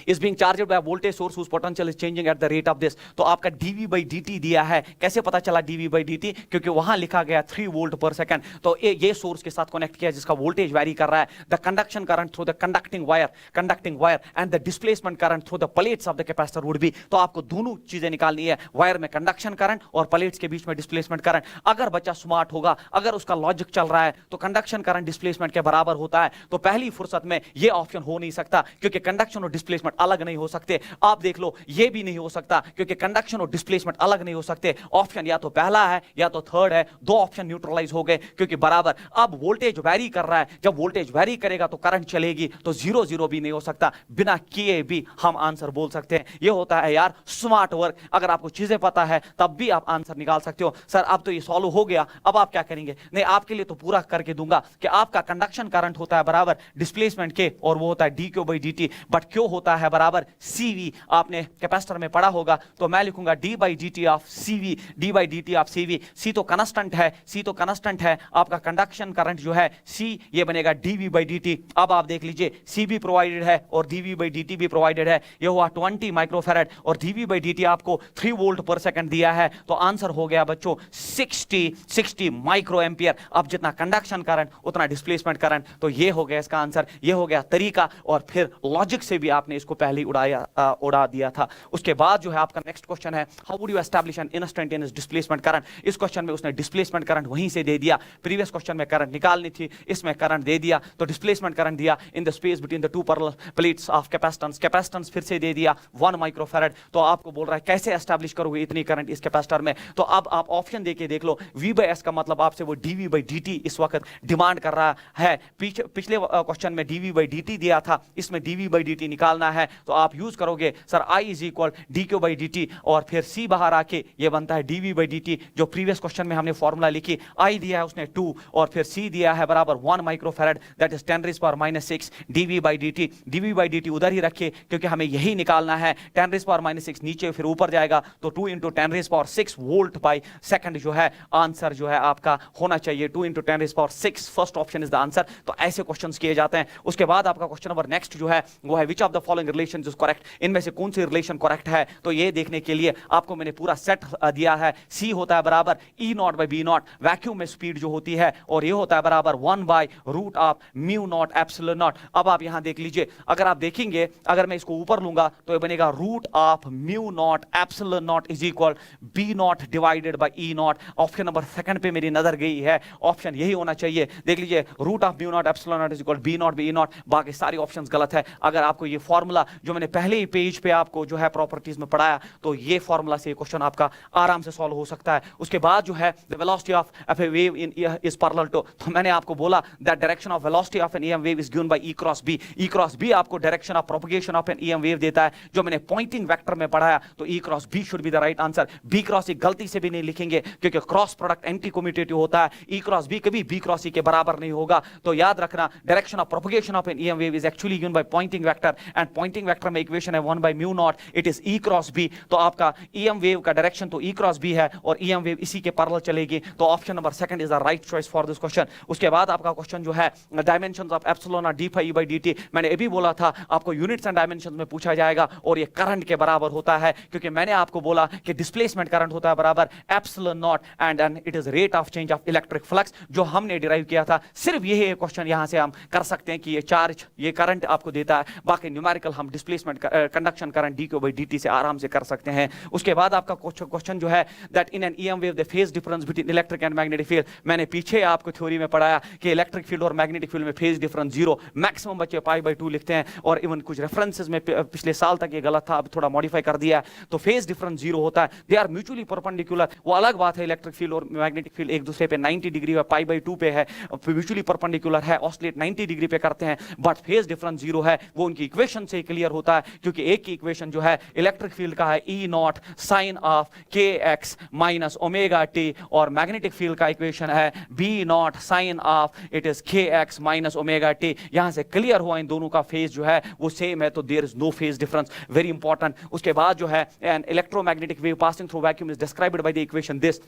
is being charged by a voltage source whose potential is changing at the rate of this। तो आपका dv by dt दिया है। कैसे पता चला dv by dt, क्योंकि वहां लिखा गया 3 वोल्ट पर सेकंड। तो ये सोर्स के साथ कनेक्ट किया जिसका वोल्टेज वेरी कर रहा है। The conduction current through the conducting wire and the displacement current through the plates of the capacitor would be. तो आपको दोनों चीजें निकालनी है, वायर में कंडक्शन करंट और प्लेट्स के बीच में डिस्प्लेसमेंट करंट। अगर बच्चा स्मार्ट होगा, अगर उसका लॉजिक चल रहा है तो कंडक्शन करंट डिस्प्लेसमेंट के बराबर होता है। तो पहली फुर्सत में ये ऑप्शन हो नहीं सकता, क्योंकि कंडक्शन और डिस्प्लेसमेंट अलग नहीं हो सकते। आप देख लो, ये भी नहीं हो सकता, क्योंकि कंडक्शन और डिस्प्लेसमेंट अलग नहीं हो सकते। ऑप्शन या तो पहला है या तो थर्ड है, दो ऑप्शन न्यूट्रलाइज हो गए क्योंकि बराबर। अब वोल्टेज वेरी कर रहा है, जब वोल्टेज वेरी करेगा तो करंट चलेगी, तो 0 0 भी नहीं हो सकता। बिना किए भी हम आंसर बोल सकते हैं। ये होता है यार स्मार्ट वर्क। अगर आपको चीजें पता है तब भी आप आंसर निकाल सकते हो। सर अब तो ये सॉल्व हो गया, अब आप क्या करेंगे? नहीं, आपके लिए तो पूरा करके दूंगा कि आपका कंडक्शन करंट होता है बराबर डिस्प्लेसमेंट के, और वो होता है dq by dt। बट क्यों होता होता है बराबर CV, आपने कैपेसिटर में पढ़ा होगा, तो मैं लिखूंगा d by dt of CV, d by dt of CV। C तो कांस्टेंट है, C तो कांस्टेंट है, आपका कंडक्शन करंट जो है C ये बनेगा dV by dt। अब आप देख लीजिए C भी प्रोवाइडेड है और dV by dt भी प्रोवाइडेड है, ये हुआ 20 माइक्रोफैराड और dV by dt आपको 3 वोल्ट पर सेकंड दिया है, तो आंसर हो गया बच्चों 60 माइक्रो एम्पियर। अब जितना कंडक्शन करंट उतना डिस्प्लेसमेंट करंट, तो ये हो गया इसका आंसर, ये हो गया तरीका, और फिर लॉजिक से भी आपने इसको पहले ही उड़ा दिया था। उसके बाद जो है आपका नेक्स्ट क्वेश्चन है, how would you establish N instantaneous displacement current. इस क्वेश्चन में उसने डिस्प्लेसमेंट करंट वहीं से दे दिया, प्रीवियस क्वेश्चन में करंट निकालनी थी, इसमें करंट दे दिया, तो डिस्प्लेसमेंट करंट दिया in the space between the to parallel plates of capacitance, capacitance फिर से दे दिया 1 माइक्रोफैराड। तो आपको बोल रहा है कैसे एस्टैब्लिश करोगे इतनी करंट इस कैपेसिटर में, तो अब आप ऑप्शन देके देख लो। V/S का मतलब आपसे वो dV by dt इस वक्त डिमांड कर रहा है, पिछले क्वेश्चन में dV by dt दिया था, इसमें dV by dt निकालना है, तो आप यूज करोगे sir I is equal dq by dt, और फिर C बाहर आके ये बनता है dV by dt, जो प्रीवियस क्वेश्चन में हमने फॉर्मूला लिखी, I दिया है उसने 2 और फिर C दिया है बराबर 1 microfarad, that is 10⁻⁻⁶ dV by dt। dV by dt उधर ही रखिए क्योंकि हमें यही निकालना है, 10⁻⁻⁶ नीचे फिर ऊपर जाएगा, तो 2 × 10⁻⁶ वोल्ट बाय सेकंड जो है आंसर जो है आपका होना चाहिए 2 × 10⁻⁶, first option is the answer. तो ऐसे क्वेश्चंस किए जाते हैं। उसके बाद आपका क्वेश्चन नंबर नेक्स्ट जो है वो है, which of the following relations is correct, इनमें से कौन सी रिलेशन करेक्ट है, तो ये देखने के लिए आपको मैंने पूरा सेट दिया है। C होता है बराबर E0 by B0, वैक्यूम में स्पीड जो होती है, और ये होता है बराबर 1/√μ0ε0। अब आप यहां देख लीजिए, अगर आप देखेंगे, अगर मैं इसको ऊपर लूंगा तो ये बनेगा √μ0ε0 is equal B0 divided by E0। Option number second पे मेरी नजर गई है, ऑप्शन यही होना चाहिए। देख लीजिए √μ0ε0 is equal B0 by E0, बाकी सारी ऑप्शंस गलत है। अगर आपको ये फॉर्मूला जो मैंने पहले ही पेज पे आपको जो है प्रॉपर्टीज में पढ़ाया, तो ये फॉर्मूला से क्वेश्चन आपका आराम से सॉल्व हो सकता है। उसके बाद जो है the velocity of a wave in is parallel to, तो मैंने आपको बोला that direction of velocity of an EM wave is given by E cross B। E cross B आपको direction of propagation of an EM wave देता है, जो मैंने Poynting vector में पढ़ाया, तो E cross B should be the right answer. B cross C गलती से भी नहीं लिखेंगे क्योंकि क्रॉस प्रोडक्ट एंटी कम्यूटेटिव होता है, E क्रॉस B कभी B क्रॉस C के बराबर नहीं होगा। तो याद रखना, direction of propagation of an EM wave is actually given by Poynting vector, and Poynting vector में इक्वेशन है 1/μ0, it is E cross B। तो आपका ईएम वेव का डायरेक्शन तो E क्रॉस B है, और ईएम वेव इसी के पैरेलल चलेगी, तो option number second is the right choice for this question. उसके बाद आपका क्वेश्चन जो है डायमेंशंस ऑफ एप्सिलॉन और d phi E by dt, मैंने अभी बोला था आपको यूनिट्स एंड डायमेंशंस में पूछा जाएगा, और ये करंट के बराबर होता है, क्योंकि मैंने आपको बोला कि डिस्प्लेसमेंट करंट होता है बराबर epsilon not and it is rate of change of electric flux, जो हमने डिराइव किया था। सिर्फ यही क्वेश्चन यहां से हम कर सकते हैं कि ये चार्ज, ये करंट आपको देता है, बाकी न्यूमेरिकल हम displacement conduction current dq by dt से आराम से कर सकते हैं। उसके बाद आपका क्वेश्चन जो है that in an EM wave the phase difference between electric and magnetic field, मैंने पीछे आपको थ्योरी में पढ़ाया कि इलेक्ट्रिक फील्ड और मैग्नेटिक फील्ड में फेज डिफरेंस 0, मैक्सिमम बच्चे π/2 लिखते हैं, और इवन कुछ रेफरेंसेस में पिछले साल तक ये गलत था, अब थोड़ा मॉडिफाई कर दिया है। तो फेज डिफरेंस 0 होता है, दे आर म्यूचुअली परपेंडिकुलर, वो अलग बात है, इलेक्ट्रिक फील्ड और मैग्नेटिक फील्ड एक दूसरे पे 90 डिग्री π/2 पे है, म्यूचुअली परपेंडिकुलर है, ऑसिलेट 90 डिग्री पे करते हैं, बट फेज डिफरेंस 0 है। वो उनकी इक्वेशन से क्लियर होता है, क्योंकि एक की इक्वेशन जो है इलेक्ट्रिक फील्ड का है E0 sine of kx minus omega t, और मैग्नेटिक फील्ड का इक्वेशन है B0 sine of it is kx minus omega t। यहां से क्लियर हुआ इन दोनों का फेज जो है वो सेम है, तो there is no phase difference, very important. उसके बाद जो है an electromagnetic wave passing through vacuum is described by the equation this,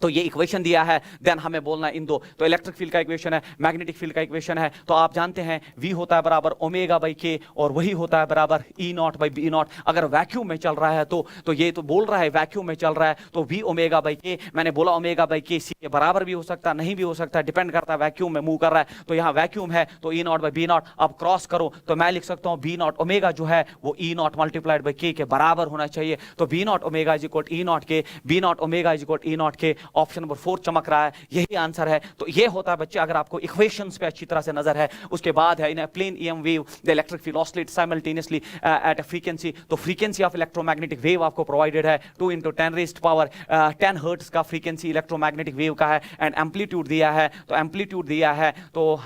तो ये इक्वेशन दिया है, देन हमें बोलना है इन दो, तो इलेक्ट्रिक फील्ड का इक्वेशन है, मैग्नेटिक फील्ड का इक्वेशन है, तो आप जानते हैं V होता है बराबर ओमेगा बाई के, और वही होता है बराबर E0 बाई B0। अगर वैक्यूम में चल रहा है तो ये तो बोल रहा है वैक्यूम में चल रहा है, तो V ओमेगा बाई के, मैंने बोला ओमेगा बाई के C के बराबर भी हो सकता है, नहीं भी हो सकता, डिपेंड करता है वैक्यूम में मूव कर रहा है, तो यहाँ वैक्यूम है तो E0 बाई B0। अब क्रॉस करो तो मैं लिख सकता हूँ B0 ओमेगा जो है वो E0 मल्टीप्लाइड बाई के बराबर होना चाहिए, तो B0 omega is equal E0 के, B0 omega is equal E0 के, ऑप्शन नंबर 4 चमक रहा है, यही आंसर है। तो ये होता है बच्चे अगर आपको इक्वेशंस पे अच्छी तरह से नजर है। उसके बाद है in plane EM wave the electric field oscillate simultaneously at a frequency, तो फ्रीक्वेंसी ऑफ इलेक्ट्रोमैग्नेटिक वेव आपको प्रोवाइडेड है 2 × 10⁻10 हर्ट्ज का फ्रीक्वेंसी इलेक्ट्रोमैग्नेटिक वेव का है, एंड एम्पलीट्यूड दिया है, तो एम्पलीट्यूड दिया है तो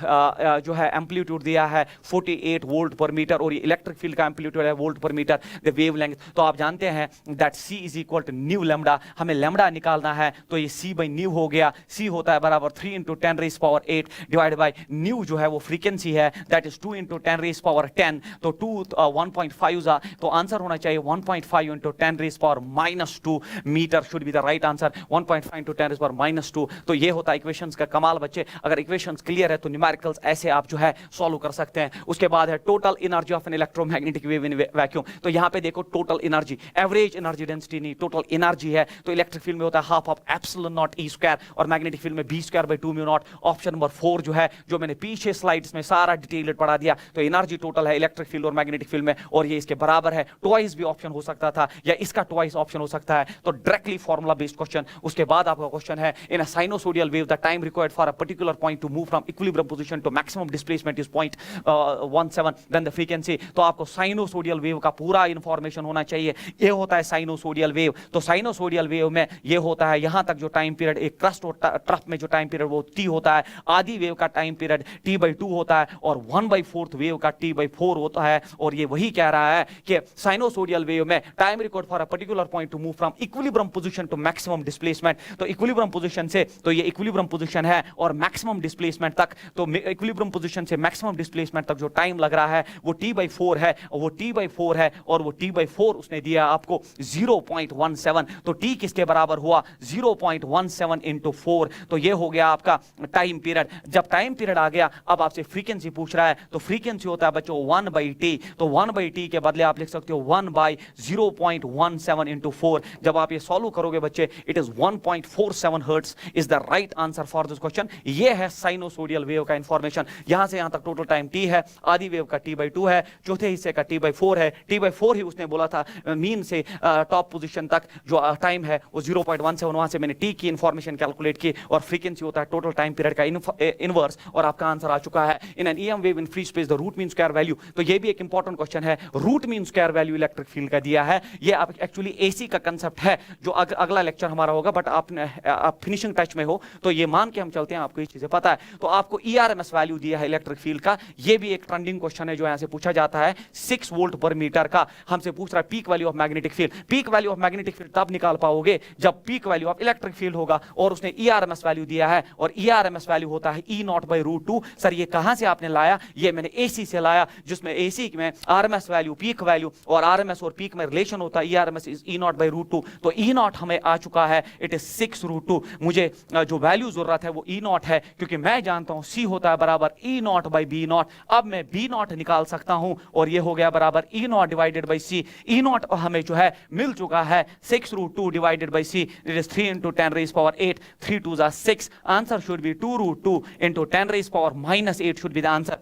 जो है एम्पलीट्यूड दिया है 48 वोल्ट पर मीटर, और ये इलेक्ट्रिक फील्ड का एम्पलीट्यूड है वोल्ट पर मीटर, द वेवलेंथ। तो आप जानते हैं that C is equal to nu lambda, हमें लैम्डा निकालना है, तो ये c बाई न्यू हो गया, c होता है बराबर 3 into 10 raise power 8 divide by nu जो है वो फ्रीक्वेंसी है, that is 2 into 10 raise power 10, तो 1.5 तो आंसर होना चाहिए 1.5 into 10 raise power -2 metre should be the right answer, 1.5 into 10 raise power -2। तो ये होता है इक्वेशंस का कमाल बच्चे। अगर इक्वेशंस क्लियर है तो न्यूमेरिकल्स ऐसे आप जो है सॉल्व कर सकते हैं। उसके बाद है total energy of an electromagnetic wave in vacuum. तो यहां पे देखो total energy, average energy density नहीं, टोटल एनर्जी है। तो इलेक्ट्रिक फील्ड में होता है half of epsilon naught e square और मैग्नेटिक फील्ड में b²/2 mu naught. Option number 4 जो है, जो मैंने पीछे स्लाइड्स में सारा डिटेल्ड पढ़ा दिया, तो एनर्जी टोटल है इलेक्ट्रिक फील्ड और मैग्नेटिक फील्ड में, और ये इसके बराबर है। ट्वाइस भी ऑप्शन हो सकता था या इसका ट्वाइस ऑप्शन हो सकता है। तो डायरेक्टली फॉर्मूला बेस्ड क्वेश्चन। उसके बाद आपका क्वेश्चन है in a sinusoidal wave the time required for a particular point to move from equilibrium position to maximum displacement is 0.17 then the frequency. तो आपको साइनोसोडियल वेव का पूरा इंफॉर्मेशन होना चाहिए। ये होता है साइनोसोडियल वेव। तो साइनोसोडियल वेव में ये होता है यहां तक जो टाइम पीरियड एक क्रस्ट और ट्रफ में जो टाइम पीरियड वो t होता है, आधी वेव का टाइम पीरियड t/2 होता है और 1/4 वेव का t/4 होता है। और ये वही कह रहा है कि साइनोसोडियल वेव में time required for a particular point to move from equilibrium position to maximum displacement. तो इक्विलिब्रियम पोजीशन से, तो ये इक्विलिब्रियम पोजीशन है और मैक्सिमम डिस्प्लेसमेंट तक, तो इक्विलिब्रियम पोजीशन से मैक्सिमम डिस्प्लेसमेंट तक जो टाइम लग रहा है वो t/4 है, और वो t/4 है और वो t/4 उसने दिया आपको 0.17। तो t किसके बराबर हुआ 0.17 इंटू 4। तो ये हो गया आपका टाइम पीरियड। जब टाइम पीरियड आ गया, अब आपसे फ्रीक्वेंसी पूछ रहा है, तो फ्रीक्वेंसी होता है बच्चों 1/t। तो 1/t के बदले आप लिख सकते हो 1/0.17 इंटू 4। जब आप ये सॉल्व करोगे बच्चे, it is 1.47 hertz is the right answer for this question. ये है साइनोसोडियल वेव का इंफॉर्मेशन। यहां से यहां तक टोटल टाइम t है, आधी वेव का t/2 है, चौथे हिस्से का t/4 है। t/4 ही उसने बोला था मीन से टॉप पोजीशन तक जो टाइम है वो 0.17। वहां से मैंने t की इंफॉर्मेशन कैलकुलेट की और फ्रीक्वेंसी होता है टोटल टाइम पीरियड का इनवर्स, और आपका आंसर आ चुका है। In an EM wave in free space the root mean square value. तो ये भी एक इंपॉर्टेंट क्वेश्चन है, root mean square value electric field का दिया है। ये आप एक्चुअली एसी का कंसेप्ट है जो अगला लेक्चर हमारा होगा, बट आप फिनिशिंग टच में हो तो ये मान के हम चलते हैं, आपको ये चीजें पता है। तो आपको ERMS वैल्यू दिया है इलेक्ट्रिक फील्ड का। ये भी एक ट्रेंडिंग क्वेश्चन है जो यहां से पूछा जाता है। 6 वोल्ट पर मीटर का हमसे पूछ रहा है peak value of magnetic field. Peak value of magnetic field तब निकाल पाओगे जब peak value of electric field होगा, और उसने ERMS वैल्यू दिया है, और ERMS वैल्यू होता है E0/√2। सर ये कहां से आपने लाया? ये मैंने AC से लाया, जिसमें AC में RMS वैल्यू, पीक वैल्यू, और RMS और पीक में रिलेशन होता है ERMS इज E0/√2। तो E0 हमें आ चुका है, इट इज 6√2। मुझे जो वैल्यू जरूरत है वो E0 है, क्योंकि मैं जानता हूं C होता है बराबर E0/B0। अब मैं B0 निकाल सकता हूं, और ये हो गया बराबर E0 divided by C। E0 हमें जो है मिल चुका है 6√2 divided by C, it is 3 into 10 raise power 8, 3 2 जा 6। Answer should be 2√2 into 10 raise power -8 should be the answer.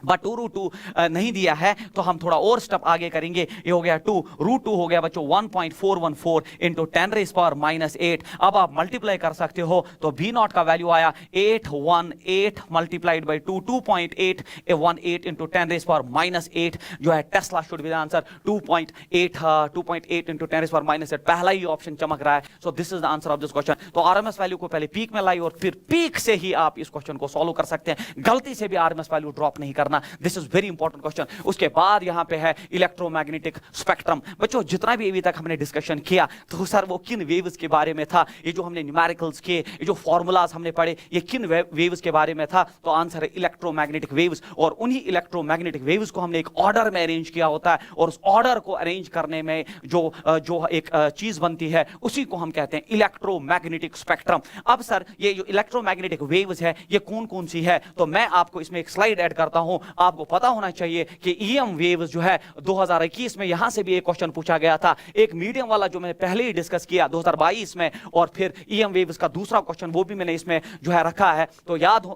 But 2√2 नहीं दिया है, तो हम थोड़ा और स्टेप आगे करेंगे। ये हो गया 2√2 हो गया बच्चों 1.414 इंटू 10 रेज पावर -8। अब आप मल्टीप्लाई कर सकते हो, तो B0 का वैल्यू आया 818 multiplied by 2, 2.818 into 10 raise power -8 जो है tesla should be the answer. 2.8 into 10 raise power -8 पहला ही ऑप्शन चमक रहा है। So this is the answer of this question. तो RMS वैल्यू को पहले पीक में लाई और फिर पीक से ही आप इस क्वेश्चन को सॉल्व कर सकते हैं। गलती से भी RMS वैल्यू ड्रॉप नहीं करना। This is very important question. उसके बाद यहां पे है इलेक्ट्रोमैग्नेटिक स्पेक्ट्रम। बच्चों जितना भी अभी तक हमने डिस्कशन किया, तो सर वो किन वेव्स के बारे में था? ये जो हमने न्यूमेरिकल्स के, ये जो फॉर्मूलाज हमने पढ़े, ये किन वेव्स के बारे में था? तो आंसर है इलेक्ट्रोमैग्नेटिक वेव्स। और उन्हीं इलेक्ट्रोमैग्नेटिक वेव्स को हमने एक ऑर्डर में अरेंज किया होता है, और उस ऑर्डर को अरेंज करने में जो एक चीज बनती है उसी को हम कहते हैं इलेक्ट्रोमैग्नेटिक स्पेक्ट्रम। अब सर ये जो इलेक्ट्रोमैग्नेटिक वेव्स है ये कौन कौन सी है? तो मैं आपको इसमें एक स्लाइड ऐड करता हूं। आपको पता होना चाहिए कि EM वेव्स जो है 2021 में यहां से भी एक क्वेश्चन पूछा गया था, एक मीडियम वाला जो मैंने पहले ही डिस्कस किया 2022 में, और फिर EM वेव्स का दूसरा क्वेश्चन वो भी मैंने इसमें जो है रखा है। तो याद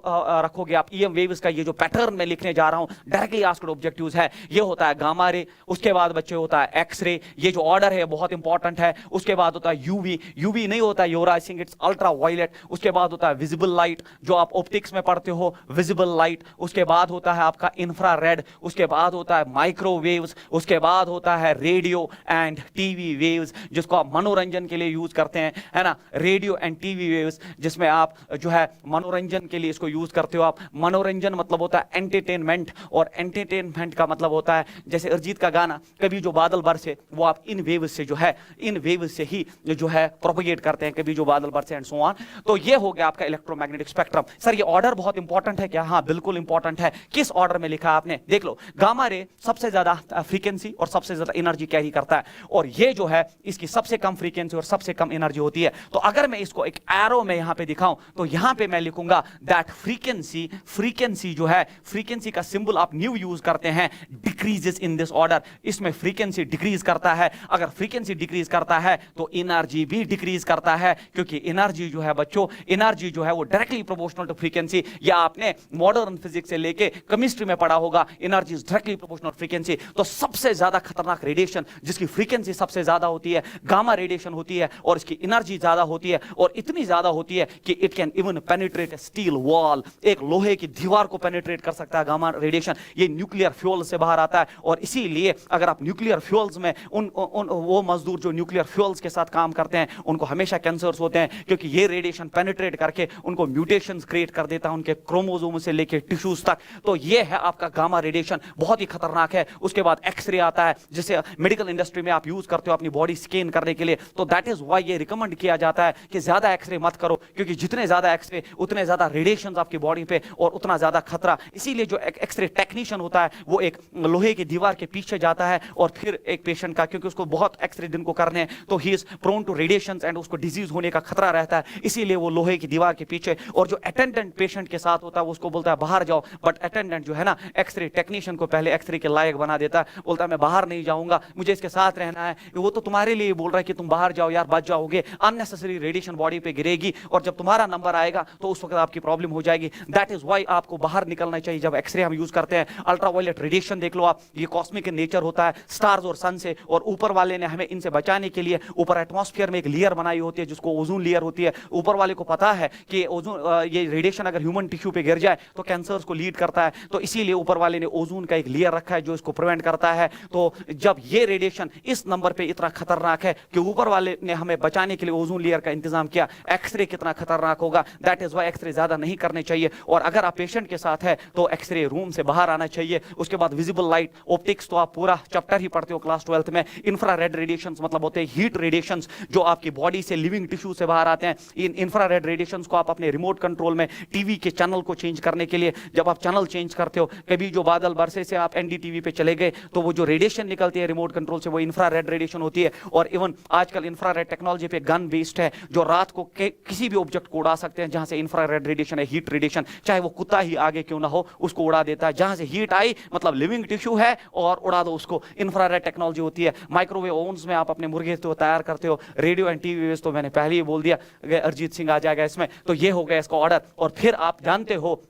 रखोगे आप EM वेव्स का ये जो पैटर्न मैं लिखने जा रहा हूं, डायरेक्टली आस्क्ड ऑब्जेक्टिव्स है। ये होता है गामा रे, उसके बाद बच्चे होता है एक्स रे, ये जो ऑर्डर है बहुत इंपॉर्टेंट है। उसके बाद होता है यूवी नहीं होता यूराइसिंग, इट्स अल्ट्रा वायलेट। उसके बाद होता है विजिबल लाइट, जो आप ऑप्टिक्स में पढ़ते हो, विजिबल लाइट। उसके बाद होता है आपका आपका इंफ्रारेड, उसके बाद होता है माइक्रोवेव्स, उसके बाद होता है रेडियो एंड टीवी वेव्स जिसको आप मनोरंजन के लिए यूज करते हैं, है ना। रेडियो एंड टीवी वेव्स जिसमें आप जो है मनोरंजन के लिए इसको यूज करते हो। आप मनोरंजन मतलब होता है एंटरटेनमेंट, और एंटरटेनमेंट का मतलब होता है जैसे अरिजीत का गाना कभी जो बादल बरसे, वो आप इन वेव्स से जो है, इन वेव्स से ही जो है प्रोपेगेट करते हैं, कभी जो बादल बरसे एंड सो ऑन। तो ये हो गया आपका इलेक्ट्रोमैग्नेटिक स्पेक्ट्रम। सर ये ऑर्डर बहुत इंपॉर्टेंट है क्या? हाँ बिल्कुल इंपॉर्टेंट है। किस ऑर्डर में लिखा आपने? देख लो, गामा रे सबसे ज्यादा फ्रीक्वेंसी और सबसे ज्यादा एनर्जी कैरी करता है, और ये जो है इसकी सबसे कम फ्रीक्वेंसी और सबसे कम एनर्जी होती है। तो अगर मैं इसको एक एरो में यहां पे दिखाऊं तो यहां पे मैं लिखूंगा दैट फ्रीक्वेंसी, फ्रीक्वेंसी जो है, फ्रीक्वेंसी का सिंबल आप न्यू यूज करते हैं, डिक्रीजेस इन दिस ऑर्डर। इसमें फ्रीक्वेंसी डिक्रीज करता है। अगर फ्रीक्वेंसी डिक्रीज करता है तो एनर्जी भी डिक्रीज करता है, क्योंकि एनर्जी जो है बच्चों, एनर्जी जो है वो डायरेक्टली प्रोपोर्शनल टू फ्रीक्वेंसी। या आपने मॉडर्न फिजिक्स से लेके केमिस्ट्री में पढ़ा होगा, energy is directly proportional frequency. तो सबसे ज्यादा खतरनाक रेडिएशन जिसकी फ्रीक्वेंसी सबसे ज्यादा होती है, गामा रेडिएशन होती है, और इसकी एनर्जी ज्यादा होती है, और इतनी ज्यादा होती है कि it can even penetrate steel wall, एक लोहे की दीवार को पेनिट्रेट कर सकता है गामा रेडिएशन। ये न्यूक्लियर फ्यूल से बाहर आता है, और इसीलिए अगर आप न्यूक्लियर फ्यूल्स में उन वो मजदूर जो न्यूक्लियर फ्यूल्स के साथ काम करते हैं उनको हमेशा कैंसर्स होते हैं, क्योंकि ये रेडिएशन पेनिट्रेट करके उनको म्यूटेशंस क्रिएट कर देता है उनके क्रोमोसोम से लेके टिश्यूज तक। तो ये है आपका गामा रेडिएशन, बहुत ही खतरनाक है। उसके बाद एक्सरे आता है, जिसे मेडिकल इंडस्ट्री में आप यूज करते हो अपनी बॉडी स्कैन करने के लिए। तो दैट इज व्हाई ये रिकमेंड किया जाता है कि ज्यादा एक्सरे मत करो, क्योंकि जितने ज्यादा एक्सरे उतने ज्यादा रेडिएशन आपकी बॉडी पे और उतना ज्यादा खतरा। इसीलिए जो एक्सरे टेक्नीशियन होता है वो एक लोहे की दीवार के पीछे जाता है, और फिर एक पेशेंट का, क्योंकि उसको बहुत एक्सरे दिन को करने हैं, तो he is prone to radiation and उसको डिजीज होने का खतरा रहता है, इसीलिए वो लोहे की दीवार के पीछे। और जो अटेंडेंट पेशेंट के साथ होता है उसको बोलता है बाहर जाओ, बट अटेंडेंट जो है ना एक्सरे टेक्नीशियन को पहले एक्सरे के लायक बना देता है, बोलता है मैं बाहर नहीं जाऊंगा, मुझे इसके साथ रहना है। वो तो तुम्हारे लिए बोल रहा है कि तुम बाहर जाओ यार, बच जाओगे, अननेसेसरी रेडिएशन बॉडी पे गिरेगी, और जब तुम्हारा नंबर आएगा तो उस वक्त आपकी प्रॉब्लम हो जाएगी। दैट इज व्हाई आपको बाहर निकलना चाहिए जब एक्सरे हम यूज करते हैं। अल्ट्रावायलेट रेडिएशन देख लो आप, ये कॉस्मिक इन नेचर होता है स्टार्स और सन से, और ऊपर वाले ने हमें इनसे बचाने के लिए ऊपर एटमॉस्फेयर में एक लेयर बनाई होती है जिसको ओजोन लेयर होती है। ऊपर वाले को पता है कि ओजोन, ये रेडिएशन अगर ह्यूमन टिश्यू पे गिर जाए तो कैंसर्स को लीड करता है, तो इसीलिए ऊपर वाले ने ओजोन का एक लेयर रखा है जो इसको प्रिवेंट करता है। तो जब ये रेडिएशन इस नंबर पे इतना खतरनाक है कि ऊपर वाले ने हमें बचाने के लिए ओजोन लेयर का इंतजाम किया, एक्सरे कितना खतरनाक होगा। दैट इज व्हाई एक्सरे ज्यादा नहीं करने चाहिए, और अगर आप पेशेंट के साथ है तो एक्सरे रूम से बाहर आना चाहिए। उसके बाद विजिबल लाइट, ऑप्टिक्स तो आप पूरा चैप्टर ही पढ़ते हो क्लास 12th में। इंफ्रारेड रेडिएशंस मतलब होते हैं हीट रेडिएशंस जो आपकी बॉडी से लिविंग टिश्यू से बाहर आते हैं। इन इंफ्रारेड रेडिएशंस को आप अपने रिमोट कंट्रोल में टीवी के चैनल को चेंज करने के लिए, जब आप चैनल चेंज करते हो, कभी जो बादल बरसे से आप एनडीटीवी पे चले गए तो वो जो रेडिएशन निकलती है रिमोट कंट्रोल से वो इंफ्रारेड रेडिएशन होती है। और इवन आजकल इंफ्रारेड टेक्नोलॉजी पे गन बेस्ड है जो रात को किसी भी ऑब्जेक्ट को उड़ा सकते हैं जहां से इंफ्रारेड रेडिएशन है, हीट रेडिएशन, चाहे वो कुत्ता ही आगे क्यों ना हो उसको उड़ा देता है। जहां से हीट आई मतलब लिविंग टिश्यू है और उड़ा दो उसको, इंफ्रारेड टेक्नोलॉजी होती है। माइक्रोवेव ओवन्स में आप अपने मुर्गे तो तैयार करते हो। रेडियो एंड टीवी वेव्स तो मैंने पहले ही बोल दिया, अरिजीत सिंह आ जाएगा इसमें। तो ये हो गया इसका ऑर्डर। और फिर आप जानते हो,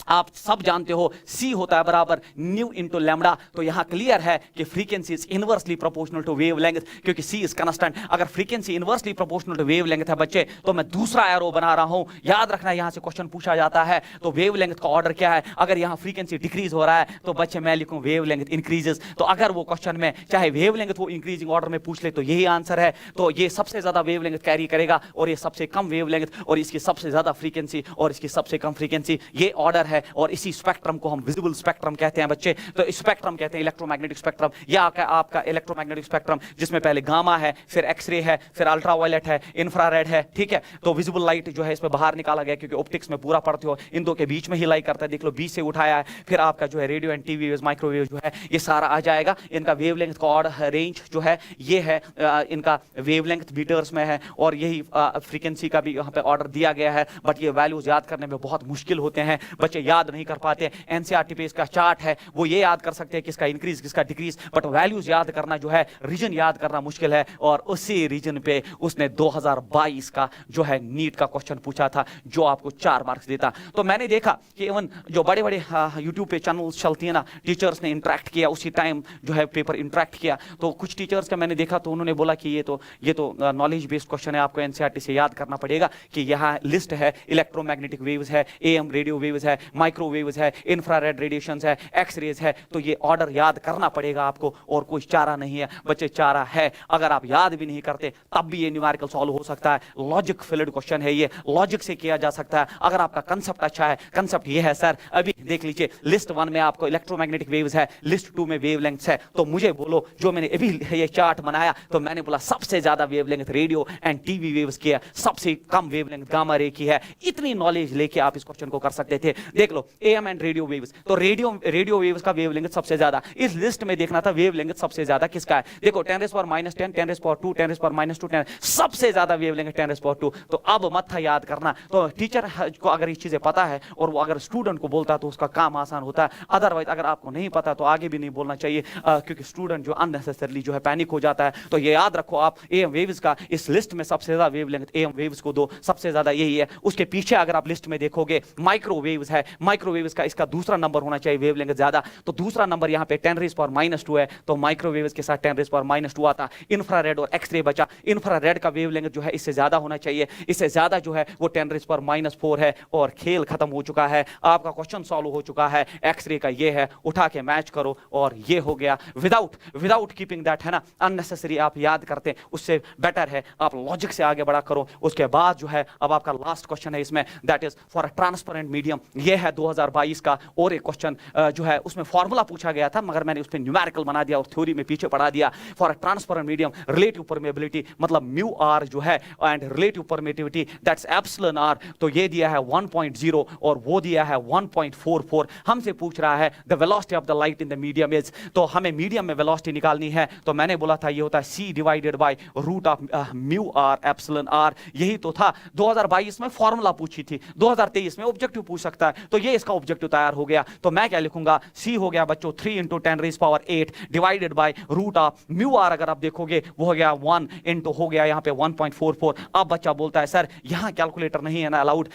आप सब जानते हो C होता है बराबर न्यू इंटू लैम्डा। तो यहां क्लियर है कि frequency is inversely proportional to wavelength, क्योंकि C इज कांस्टेंट। अगर frequency inversely proportional to wavelength है बच्चे, तो मैं दूसरा एरो बना रहा हूं। याद रखना यहां से क्वेश्चन पूछा जाता है। तो वेवलेंथ का ऑर्डर क्या है? अगर यहां फ्रीक्वेंसी डिक्रीज हो रहा है तो बच्चे मैं लिखूं वेवलेंथ इंक्रीजेस। तो अगर वो क्वेश्चन में चाहे वेवलेंथ वो इंक्रीजिंग ऑर्डर में पूछ ले तो यही आंसर है। तो ये सबसे ज्यादा वेवलेंथ कैरी करेगा, और ये सबसे कम वेवलेंथ, और इसकी सबसे ज्यादा फ्रीक्वेंसी, और इसकी सबसे कम फ्रीक्वेंसी। ये ऑर्डर है, और इसी स्पेक्ट्रम को हम विजिबल स्पेक्ट्रम कहते हैं बच्चे। तो स्पेक्ट्रम कहते हैं इलेक्ट्रोमैग्नेटिक स्पेक्ट्रम, या आपका इलेक्ट्रोमैग्नेटिक स्पेक्ट्रम जिसमें पहले गामा है, फिर एक्सरे है, फिर अल्ट्रावायलेट है, इंफ्रारेड है, ठीक है। तो विजिबल लाइट जो है इसमें बाहर निकाला गया, क्योंकि ऑप्टिक्स में पूरा पढ़ते हो, इन दो के बीच में ही लाई करता है। देख लो बीच से उठाया है। फिर आपका जो है radio and TV waves, microwave जो है ये सारा आ जाएगा। इनका वेवलेंथ का ऑर्डर रेंज जो है ये है, इनका वेवलेंथ मीटर्स में है, और यही फ्रीक्वेंसी का भी यहाँ पे ऑर्डर दिया गया है। बट ये वैल्यूज याद करने में बहुत मुश्किल होते हैं, बच्चे याद नहीं कर पाते। एनसीईआरटी पे इसका चार्ट है, वो ये याद कर सकते हैं किसका इंक्रीज किसका डिक्रीज, बट वैल्यूज याद करना जो है, रीजन याद करना मुश्किल है। और उसी रीजन पे उसने 2022 का जो है नीट का क्वेश्चन पूछा था जो आपको 4 मार्क्स देता। तो मैंने देखा कि इवन जो बड़े बड़े यूट्यूब पे चैनल्स चलती है ना, टीचर्स ने इंटरेक्ट किया उसी टाइम जो है पेपर इंटरेक्ट किया। तो कुछ टीचर्स का मैंने देखा तो उन्होंने बोला कि ये तो नॉलेज बेस्ड क्वेश्चन है, आपको एनसीईआरटी से याद करना पड़ेगा कि यहाँ लिस्ट है, इलेक्ट्रोमैग्नेटिक वेव्स है, एएम रेडियो वेव्स है, माइक्रोवेव्स है, इंफ्रारेड रेडिएशंस है, एक्स रेज है, तो ये ऑर्डर याद करना पड़ेगा आपको और कोई चारा नहीं है बच्चे। चारा है, अगर आप याद भी नहीं करते तब भी ये न्यूमेरिकल सॉल्व हो सकता है। लॉजिक फिल्ड क्वेश्चन है, ये लॉजिक से किया जा सकता है अगर आपका कंसेप्ट अच्छा है। कंसेप्ट ये है सर, अभी देख लीजिए लिस्ट 1 में आपको इलेक्ट्रोमैग्नेटिक वेव्स है, लिस्ट 2 में वेवलेंथ्स है। तो मुझे बोलो, जो मैंने अभी ये चार्ट बनाया तो मैंने बोला सबसे ज्यादा wavelength radio and TV waves की है, सबसे कम वेवलेंथ गामा रे की है। इतनी नॉलेज लेके आप इस क्वेश्चन को कर सकते थे। देख लो एएम एंड रेडियो वेव्स, तो रेडियो वेव्स का वेवलेंथ सबसे ज्यादा, इस लिस्ट में देखना था वेवलेंथ सबसे ज्यादा किसका है। देखो 10⁻⁻10, 10⁻², 10⁻², 10, सबसे ज्यादा वेवलेंथ 10⁻²। तो अब मत था याद करना। तो टीचर को अगर ये चीजें पता है और वो अगर स्टूडेंट को बोलता है तो उसका काम आसान होता है। अदरवाइज अगर आपको नहीं पता तो आगे भी नहीं बोलना चाहिए, क्योंकि स्टूडेंट जो अननेसेसरली जो है पैनिक हो जाता है। तो ये याद रखो आप, एएम वेव्स का इस लिस्ट में सबसे ज्यादा वेवलेंथ एएम वेव्स को दो, सबसे ज्यादा यही है। उसके पीछे अगर आप लिस्ट में देखोगे माइक्रोवेव्स है, माइक्रोवेव्स का इसका दूसरा नंबर होना चाहिए वेवलेंथ ज्यादा, तो दूसरा नंबर यहाँ पे 10⁻⁻2 है, तो माइक्रोवेव्स के साथ 10⁻⁻2 आता। इंफ्रारेड और एक्सरे बचा, इंफ्रारेड का वेवलेंथ जो है इससे ज्यादा होना चाहिए, इससे ज्यादा जो है वो 10⁻⁻4 है। और खेल खत्म हो चुका है, आपका क्वेश्चन सॉल्व हो चुका है। एक्सरे का ये है, उठा के मैच करो और ये हो गया। विदाउट कीपिंग दैट, है ना, अननेसेसरी आप याद करते उससे बेटर है आप लॉजिक से आगे बढ़ा करो। उसके बाद जो है अब आपका लास्ट क्वेश्चन है इसमें, that is for a transparent medium. ये है 2022 का और एक क्वेश्चन जो है उसमें फॉर्मूला पूछा गया था मगर मैंने उस पर न्यूमेरिकल बना दिया और थ्योरी में पीछे पढ़ा दिया। For a transparent medium relative permeability मतलब म्यू आर जो है and relative permittivity that's epsilon are, तो ये दिया है 1.0 और वो दिया है 1.44। हमसे पूछ रहा है the velocity of the light in the medium is, तो हमें मीडियम में वेलोसिटी निकालनी है। तो मैंने बोला था ये होता है c divided by root of mu are epsilon R, यही तो था। 2022 में फॉर्मूला पूछी थी, 2023 में ऑब्जेक्टिव पूछ सकता है, तो ये इसका ऑब्जेक्टिव तैयार हो गया। तो मैं क्या लिखूंगा, c हो गया बच्चों 3 × 10⁸8 divided by root of mu R, अगर आप देखोगे वो हो गया 1 इंटू हो गया यहाँ पे 1.44। अब बच्चा बोलता है सर यहाँ कैलकुलेटर नहीं है ना अलाउड,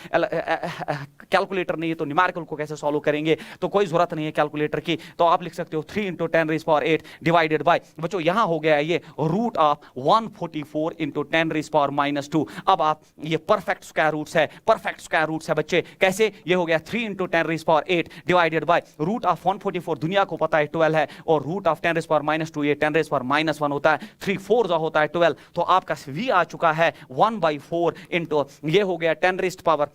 कैलकुलेटर नहीं है तो न्यूमेरिकल को कैसे सॉल्व करेंगे। तो कोई जरूरत नहीं है कैलकुलेटर की, तो आप लिख सकते हो 3 × 10⁸8 डिवाइडेड बाय बच्चों यहाँ हो गया है ये रूट ऑफ 144 × 10⁻²। अब आप ये परफेक्ट स्क्वायर रूट्स है, परफेक्ट स्क्वायर रूट्स है बच्चे, कैसे, ये हो गया 3 × 10⁸8 डिवाइडेड बाय रूट ऑफ 144 दुनिया को पता है 12 है, और रूट ऑफ 10⁻² ये 10⁻1 होता है, 3 4 होता है 12। तो आपका v आ चुका है 1/4 इंटू ये हो गया 10⁻,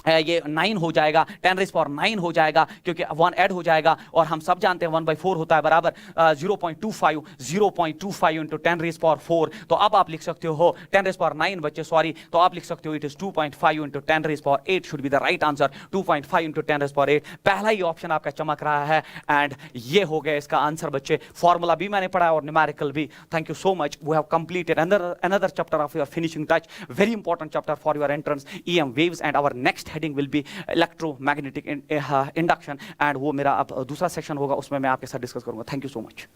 ये 9 हो जाएगा, 10⁻9 हो जाएगा क्योंकि 1 ऐड हो जाएगा, और हम सब जानते हैं 1/4 होता है बराबर 0.25 × 10⁻4। तो अब आप लिख सकते हो 10⁻9 बच्चे सॉरी, तो आप लिख सकते हो it is 2.5 × 10⁻8 should be the right answer, 2.5 × 10⁻8। पहला ही ऑप्शन आपका चमक रहा है एंड ये हो गया इसका आंसर बच्चे। फॉर्मूला भी मैंने पढ़ा और न्यूमेरिकल भी। Thank you so much, we have completed another chapter of your finishing touch, very important chapter for your entrance EM waves, and our next heading will be electromagnetic induction, and वो मेरा अब दूसरा section होगा, उसमें मैं आपके साथ discuss करूंगा। Thank you so much.